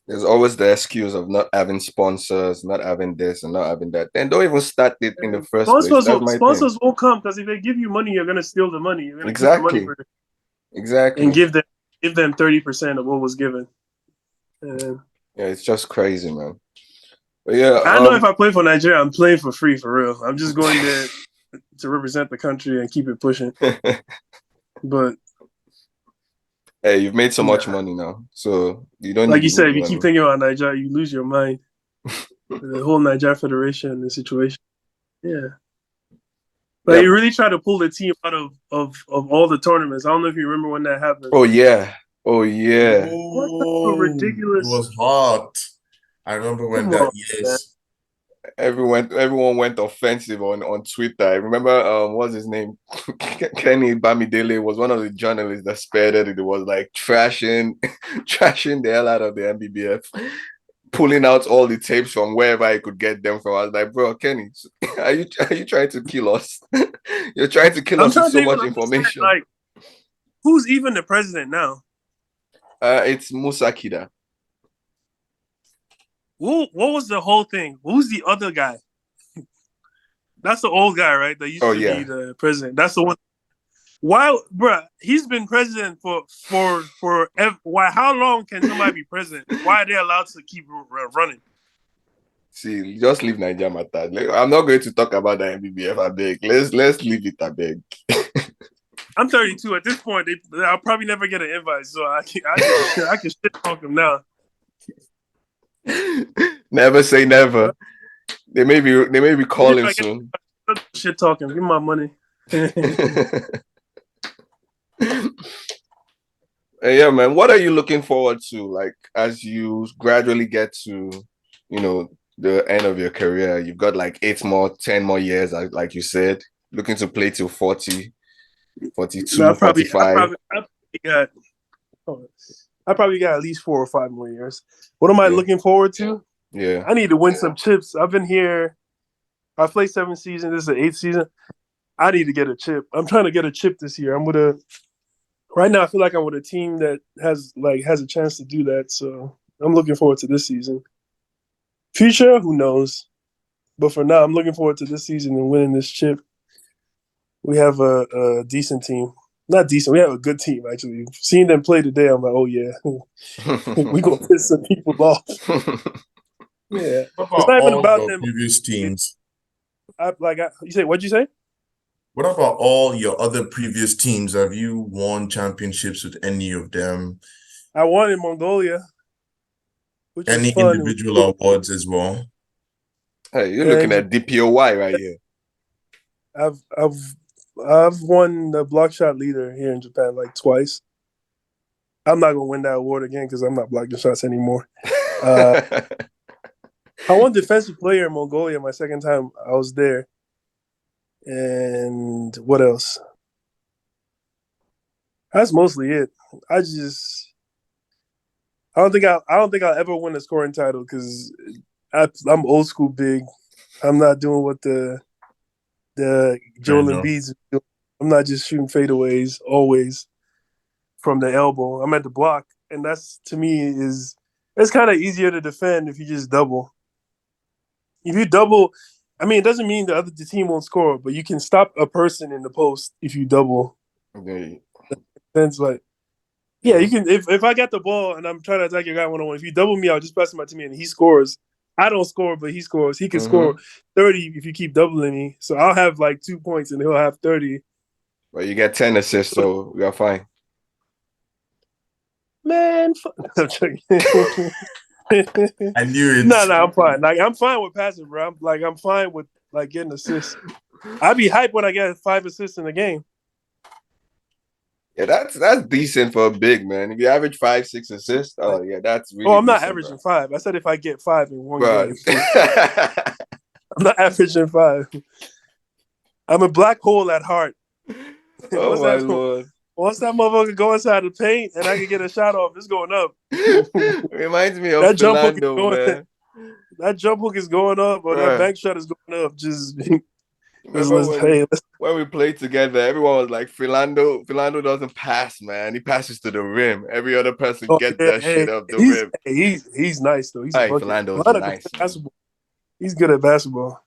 There's always the excuse of not having sponsors, not having this and not having that. Then don't even start it in the first place. Sponsors won't come because if they give you money, you're gonna steal the money. You're gonna keep the money exactly, and give them 30% of what was given. Yeah, it's just crazy, man. But yeah, I know if I play for Nigeria, I'm playing for free, for real. I'm just going there to represent the country and keep it pushing. But hey, you've made so much money now, so you don't. Like you said, if you keep thinking about Nigeria, you lose your mind. The whole Nigeria Federation and the situation. Yeah. But you really try to pull the team out of all the tournaments. I don't know if you remember when that happened. Oh yeah. Oh, ridiculous. It was hot. I remember when yes. Everyone went offensive on Twitter. I remember what's his name? Kenny Bamidele was one of the journalists that spearheaded it. It was like trashing the hell out of the NBBF, pulling out all the tapes from wherever I could get them from. I was like, bro, Kenny, are you trying to kill us? You're trying to kill us with so much information. Like, who's even the president now? It's Musa Kida. What was the whole thing? Who's the other guy? That's the old guy, right? That used to be the president. That's the one. Why, bruh? He's been president for why? How long can somebody be president? Why are they allowed to keep running? See, just leave Nigeria matter. I'm not going to talk about the NBBF. I beg. Let's leave it. I beg. I'm 32 at this point. I'll probably never get an invite, so I can shit talk them now. Never say never. They may be calling soon. Shit talking. Give me my money. Yeah, man. What are you looking forward to? Like as you gradually get to, the end of your career, you've got like 10 more years, like you said, looking to play till 40, 42, 45. I probably got at least 4 or 5 more years. What am I looking forward to? Yeah. I need to win some chips. I've been here. I played 7 seasons. This is the 8th season. I need to get a chip. I'm trying to get a chip this year. Right now I feel like I'm with a team that has a chance to do that. So I'm looking forward to this season. Future, who knows? But for now, I'm looking forward to this season and winning this chip. We have a decent team. Not decent. We have a good team, actually. Seeing them play today, I'm like, oh, yeah. We're going to piss some people off. Yeah. What about all your previous teams? You say, what'd you say? What about all your other previous teams? Have you won championships with any of them? I won in Mongolia. Any individual awards as well? Hey, you're looking at DPOY right here. I've won the block shot leader here in Japan like twice. I'm not gonna win that award again because I'm not blocking shots anymore. I won defensive player in Mongolia my second time I was there. And what else? That's mostly it. I don't think I'll ever win a scoring title because I'm old school big. I'm not doing what the Joel Embiid's doing. I'm not just shooting fadeaways always from the elbow. I'm at the block, and that's to me it's kind of easier to defend if you just double. If you double, I mean, it doesn't mean the team won't score, but you can stop a person in the post if you double. Okay. That's like, yeah, you can. If I got the ball and I'm trying to attack your guy 1-on-1, if you double me, I'll just pass to my teammate and he scores. I don't score, but he scores. He can score 30 if you keep doubling me. So I'll have like 2 points and he'll have 30. But you get 10 assists, so you're fine. Man, I'm joking. I knew it. No, I'm fine. Like I'm fine with passing, bro. I'm fine with like getting assists. I'd be hyped when I get 5 assists in a game. Yeah, that's decent for a big man. If you average 5, 6 assists, oh yeah, that's Oh, really I'm not decent, averaging 5. I said if I get 5 in one bro. game. I'm not averaging 5. I'm a black hole at heart. Oh my lord. Once that motherfucker go inside the paint and I can get a shot off, it's going up. Reminds me of That jump hook is Philando, going. man. That jump hook is going up, or that Bruh. bank shot is going up. Just Remember hey, when we played together, everyone was like, Philando doesn't pass, man. He passes to the rim. Every other person oh, gets yeah, that hey, shit up the rim. he's nice though. He's a Hey, bucket. Philando's Philando nice, can man. basketball. He's good at basketball.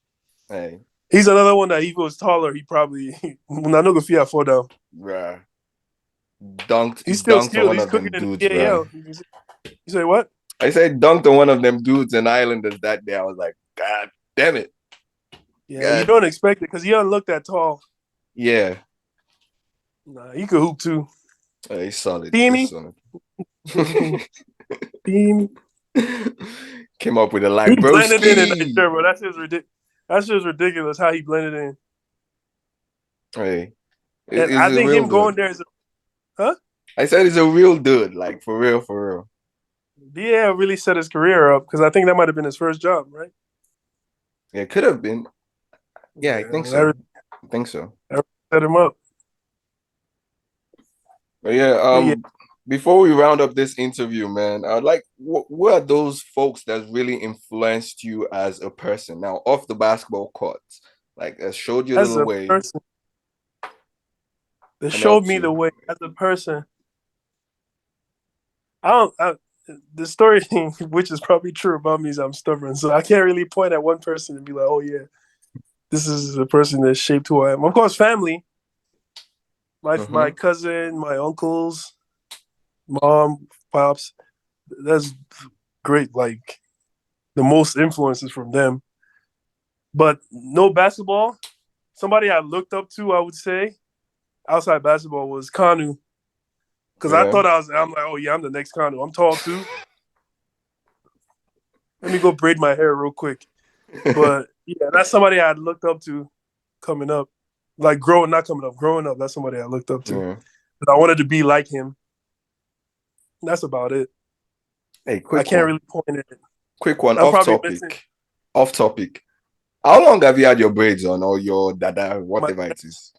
Hey, He's another one that he goes taller. He probably not no good fear fall down. bruh. He's still Dunked on skilled. one He's of them cooking in dudes, the bruh. PAL. You say what? I said dunked on one of them dudes in Islanders that day. I was like, God damn it. Yeah, you God. don't expect it because he doesn't look that tall. Yeah. Nah, he could hoop too. He's solid. Teamy. Team. Came up with a He like, blended in Nigeria, broski. bro. That shit's ridiculous. That shit's ridiculous how he blended in. Hey, And he's I a think real him dude. going there is, huh? I said he's a real dude, like for real, for real. Yeah, really set his career up because I think that might have been his first job, right? Yeah, could have been. Yeah, I think so. I think so. That set him up. But yeah, But yeah, before we round up this interview, man, I'd like what are those folks that really influenced you as a person now off the basketball court? Like that showed you a as little a way person, that and showed helped me the you. way as a person. I don't. The story, which is probably true about me, is I'm stubborn, so I can't really point at one person and be like, "Oh yeah, this is the person that shaped who I am." Of course, family, my Mm-hmm. cousin, my uncles, mom, pops. That's great. Like the most influences from them, but no basketball. Somebody I looked up to, I would say, outside basketball was Kanu. Because I Yeah. thought I'm like, oh yeah, I'm the next Kanu. I'm tall too. Let me go braid my hair real quick. But yeah, that's somebody I looked up to coming up. Like growing up, that's somebody I looked up to. Yeah. But I wanted to be like him. That's about it. Hey, I quick can't one. really point at it. Quick one, I'm off probably missing topic. Off topic. How long have you had your braids on or your dada, my whatever it is?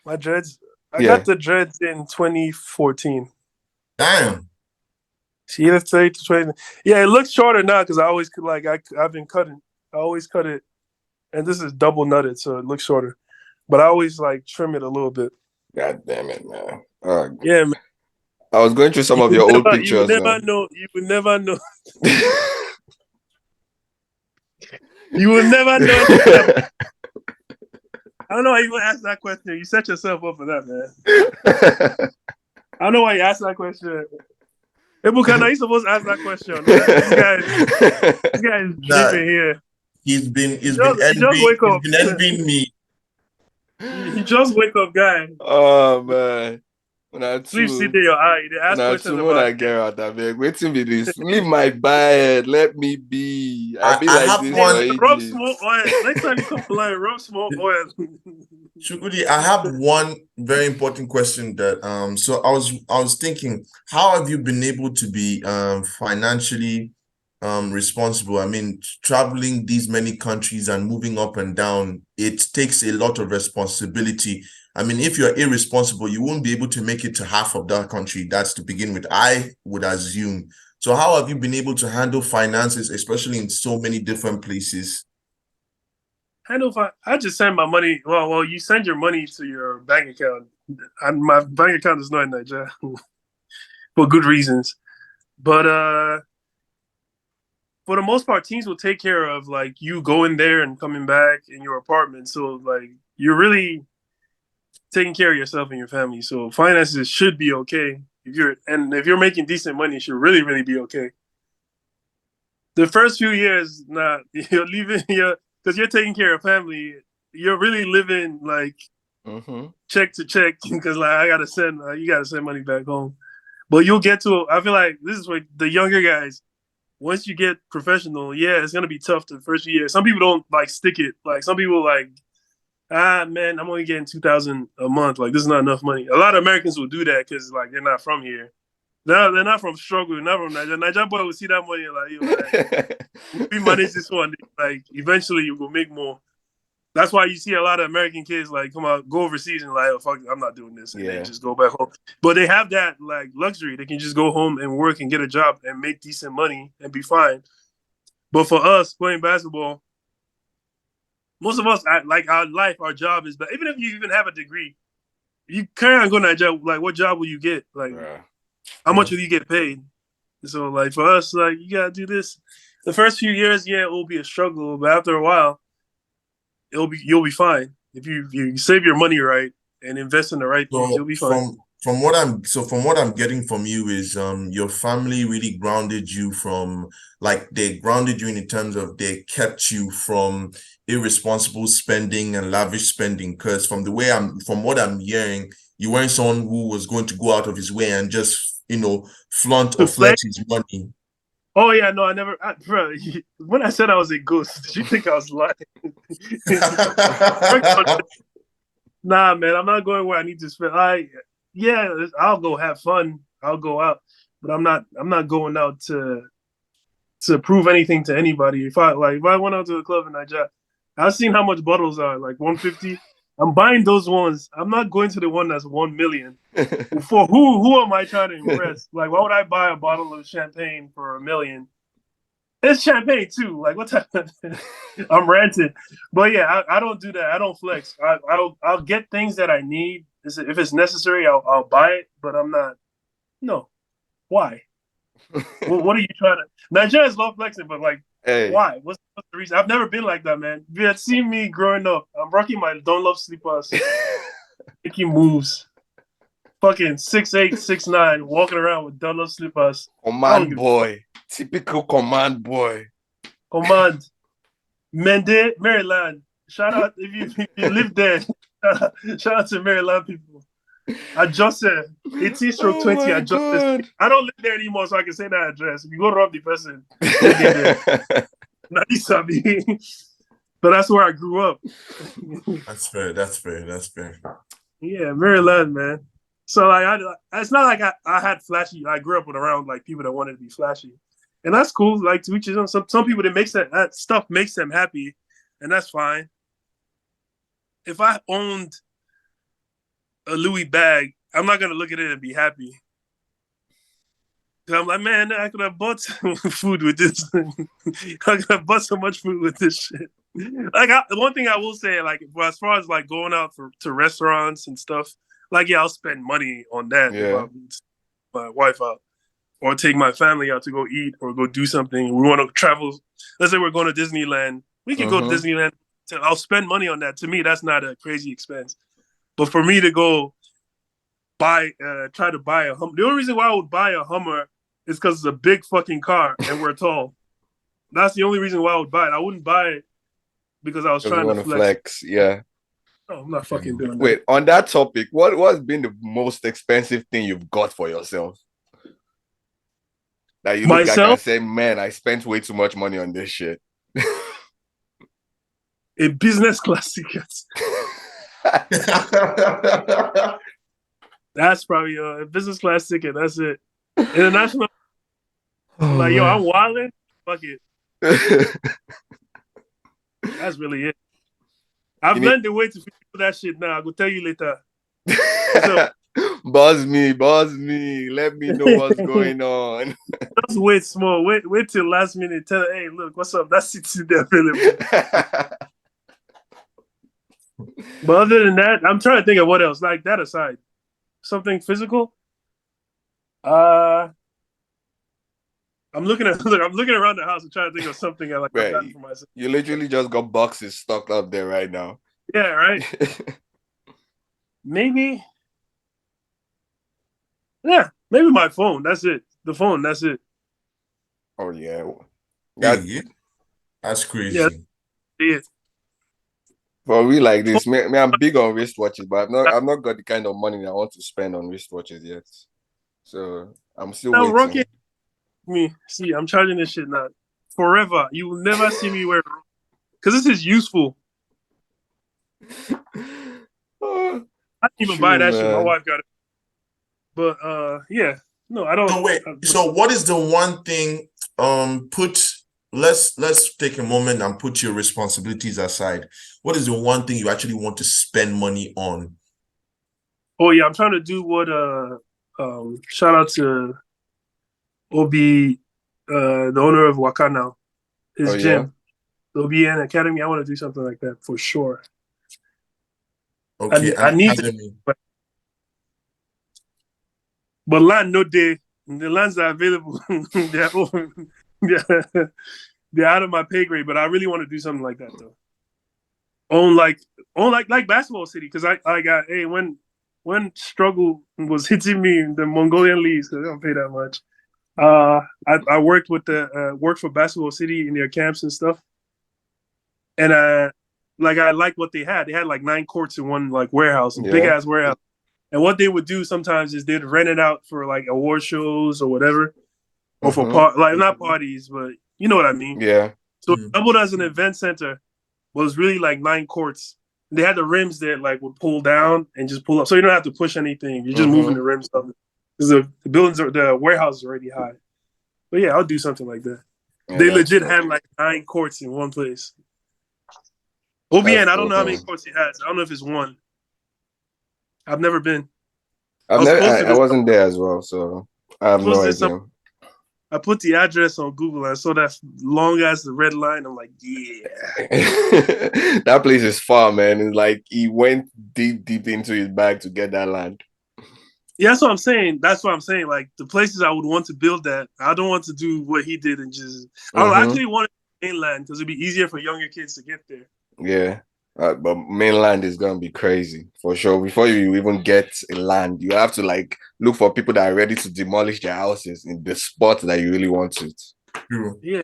my dreads. I Yeah. got the dreads in 2014. Damn. See, let's say to 20. Yeah, it looks shorter now because I always I've been cutting. I always cut it, and this is double nutted, so it looks shorter. But I always like trim it a little bit. God damn it, man. Yeah, man. I was going through some of your old You would pictures, never man. know. You would never know. You would never know anything about. I don't know why you would ask that question. You set yourself up for that, man. I don't know why you asked that question. Hey, Bukana, you supposed to ask that question, man. This guy is That dripping here. he's been He he's been just envying wake he's up. been envying me. He just wake up, guy. Oh man. When I Sleep, sit too in your eye. They ask Now, questions too, when about I get out that beg, waiting be this. Leave my bed. Let me be. I've been I like have this hey, for one. man, rub ages. small oil. Next time you come to line, rub small oil. Chukwudi, I have one very important question that so I was thinking, how have you been able to be financially responsible? I mean, traveling these many countries and moving up and down, it takes a lot of responsibility. I mean, if you're irresponsible, you won't be able to make it to half of that country. That's to begin with, I would assume. So how have you been able to handle finances, especially in so many different places? I know if I just send my money. Well, you send your money to your bank account. And my bank account is not in Nigeria for good reasons. But for the most part, teams will take care of like you going there and coming back in your apartment. So like you're really taking care of yourself and your family. So finances should be okay. If you're making decent money, it should really, really be okay. The first few years, you're leaving your because you're taking care of family. You're really living like check to check because like I gotta send you gotta send money back home. But you'll get to I feel like this is what the younger guys. Once you get professional, yeah, it's gonna be tough the first few years. Some people don't like stick it. Like some people like, man, I'm only getting 2,000 a month. Like this is not enough money. A lot of Americans will do that because like they're not from here. They're not from struggle. Not from Nigeria. Nigeria boy will see that money and like, yo, man, we manage this one. Like eventually you will make more. That's why you see a lot of American kids like come out, go overseas and like, oh fuck, I'm not doing this, and they just go back home. But they have that like luxury; they can just go home and work and get a job and make decent money and be fine. But for us playing basketball, most of us like our life, our job is. But even if you even have a degree, you can't go to that job. Like, what job will you get? Like, how much will you get paid? So, like for us, like you gotta do this. The first few years, yeah, it will be a struggle, but after a while you'll be fine if you save your money right and invest in the right things. So You'll be fine. from what I'm getting from you is your family really grounded you from like they grounded you in terms of they kept you from irresponsible spending and lavish spending, because from what I'm hearing, you weren't someone who was going to go out of his way and just flaunt or To flex? flex his money. Oh yeah, no, I never. Bro, when I said I was a ghost, did you think I was lying? Nah, man, I'm not going where I need to spend. I'll go have fun. I'll go out, but I'm not going out to prove anything to anybody. If I went out to a club and I've seen how much bottles are like 150. I'm buying those ones. I'm not going to the one that's 1 million. For who am I trying to impress? Like, why would I buy a bottle of champagne for 1 million? It's champagne too. Like, what type of I'm ranting. But yeah, I don't do that. I don't flex. I'll get things that I need. If it's necessary, I'll buy it. But I'm not. No. Why? What are you trying to? Nigerians love flexing, but like, why? What's the reason? I've never been like that, man. If you had seen me growing up, I'm rocking my Don't Love Sleepers, making moves, fucking 6'8", 6'9", walking around with Don't Love Sleepers. Command boy, typical command boy. Command, Mende, Maryland. Shout out if you live there. Shout out to Maryland people. I just said 18/20. I just said, I don't live there anymore, so I can say that address. If you go rob the person, don't get there. Not but that's where I grew up. That's fair. That's fair. That's fair. Yeah, Maryland, man. So like, it's not like I had flashy. I grew up with around like people that wanted to be flashy, and that's cool. Like to each his own. Some people that stuff makes them happy, and that's fine. If I owned a Louis bag, I'm not gonna look at it and be happy. I'm like, man, I could have bought some food with this. I could have bought so much food with this shit. Like, one thing I will say, like, as far as like going out to restaurants and stuff, like, yeah, I'll spend money on that if I my wife out, or take my family out to go eat or go do something. We want to travel. Let's say we're going to Disneyland. We can go to Disneyland. I'll spend money on that. To me, that's not a crazy expense. But for me to go try to buy a Hummer, the only reason why I would buy a Hummer is because it's a big fucking car and we're tall. That's the only reason why I would buy it. I wouldn't buy it because I was trying to flex. Yeah. No, I'm not fucking doing that. Wait, on that topic, what's been the most expensive thing you've got for yourself? That you look like and say, man, I spent way too much money on this shit. A business class ticket. That's probably a business class ticket. That's it. International. I'm wilding. Fuck it. That's really it. I've learned the way to figure that shit now. I will tell you later. Buzz me. Let me know what's going on. Just wait small. Wait till last minute. Tell her, hey, look, what's up? That's it available. But other than that, I'm trying to think of what else. Like that aside, something physical. I'm looking around the house and trying to think of something I like. Right. For myself. You literally just got boxes stuck up there right now. Yeah, right. Maybe my phone. That's it. The phone. That's it. Oh yeah. That's crazy. Yeah. For me like this, me, I'm big on wristwatches, but I've not got the kind of money that I want to spend on wristwatches yet. So I'm still Now, waiting. Rocket, see, I'm charging this shit now. Forever. You will never see me wear it. Because this is useful. I didn't even buy that shit. My wife got it. But yeah. No, I don't. So wait. So what is the one thing? Let's take a moment and put your responsibilities aside. What is the one thing you actually want to spend money on? Oh yeah, I'm trying to do what shout out to Obi, the owner of Waka now. His gym. The OBN Academy. I want to do something like that for sure. Okay, I need to, but land no day. The lands are available. They're out of my pay grade, but I really want to do something like that though. Own like basketball city, because I got when struggle was hitting me in the Mongolian leagues, because they don't pay that much. I worked worked for Basketball City in their camps and stuff, and I liked what they had. They had like 9 courts in one like warehouse, big ass warehouse. And what they would do sometimes is they'd rent it out for like award shows or whatever, or for not parties, but you know what I mean. Yeah. So it doubled as an event center. But it was really like 9 courts. They had the rims that like would pull down and just pull up, so you don't have to push anything. You're just moving the rims up because the warehouse is already high. But yeah, I'll do something like that. Yeah, they legit had like 9 courts in one place. OBN, I don't know how many courts he has. I don't know if it's 1. I've never been. I wasn't there as well, so I have no idea. I put the address on Google and I saw that long ass red line. I'm like, yeah. That place is far, man. It's like he went deep into his bag to get that land. Yeah, that's what I'm saying. Like the places I would want to build that, I don't want to do what he did and just. I actually want it mainland because it'd be easier for younger kids to get there. Yeah. But mainland is gonna be crazy for sure. Before you even get a land, you have to like look for people that are ready to demolish their houses in the spot that you really want it. Yeah,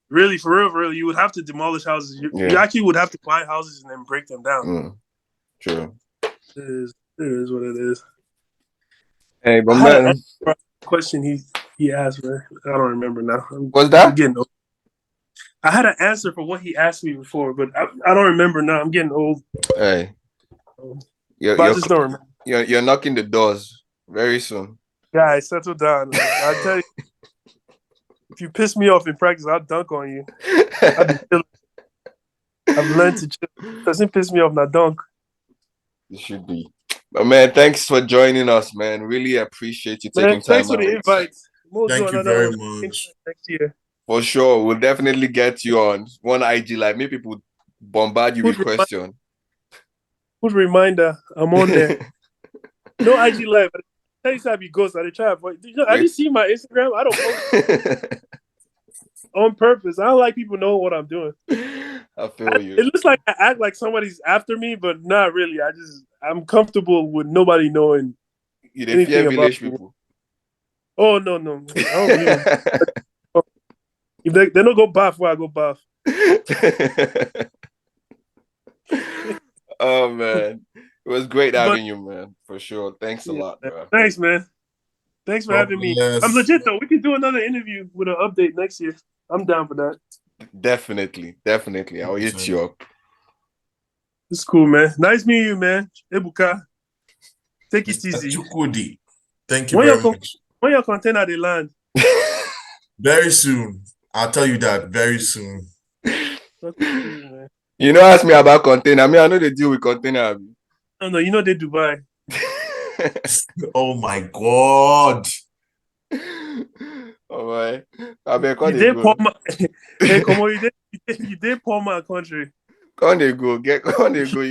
really, for real, you would have to demolish houses. You actually would have to buy houses and then break them down. True. It is what it is. Hey, but man, question he asked me, I don't remember now. What's that? I'm getting old. I had an answer for what he asked me before, but I don't remember now. I'm getting old. Hey, I just don't remember. You're knocking the doors very soon. Yeah, settle down. I tell you, if you piss me off in practice, I'll dunk on you. I've learned to chill. Doesn't piss me off, now dunk. You should be. But man, thanks for joining us, man. Really appreciate you taking time out. Thanks for the invite. Thank you very much. Next year. For sure. We'll definitely get you on one IG Live. Maybe people bombard you with questions. Put reminder. I'm on there. No IG Live. Tell you how he goes. I try. Have you seen my Instagram? I don't post on purpose. I don't like people knowing what I'm doing. I feel you. It looks like I act like somebody's after me, but not really. I'm comfortable with nobody knowing anything about people. Oh no. I don't believe if they don't go bath where I go bath. Oh man. It was great having you, man. For sure. Thanks a lot, bro. Thanks, man. Thanks for having me. I'm legit though. We can do another interview with an update next year. I'm down for that. Definitely. I'll hit you up. It's cool, man. Nice meeting you, man. Ebuka. Take it easy. Chukwudi. Thank you very much. When your container they land? Very soon. I'll tell you that very soon. You know, ask me about container. I know they deal with container. No, you know they Dubai. Oh my God. All right. I mean, you did poor man. Hey, come on, you did poor man country. Come they go. You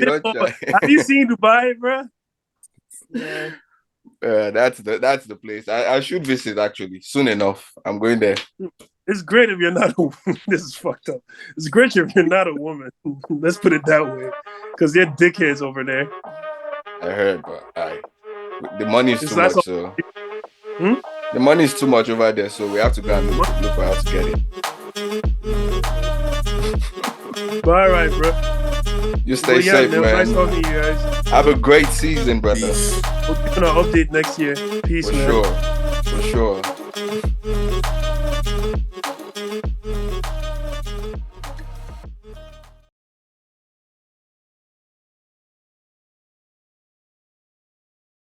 don't try. Have you seen Dubai, bro? Yeah. That's the place. I should visit actually soon enough. I'm going there. It's great if you're not a woman. This is fucked up. It's great if you're not a woman. Let's put it that way. Because they're dickheads over there. I heard, but the money is too much. So the money is too much over there. So we have to go and look for how to get it. All right, bro. You stay But yeah, safe, man. Nice man. talking to you guys. Have a great season, brother. Peace. We'll do an update next year. Peace, For man. sure. For sure.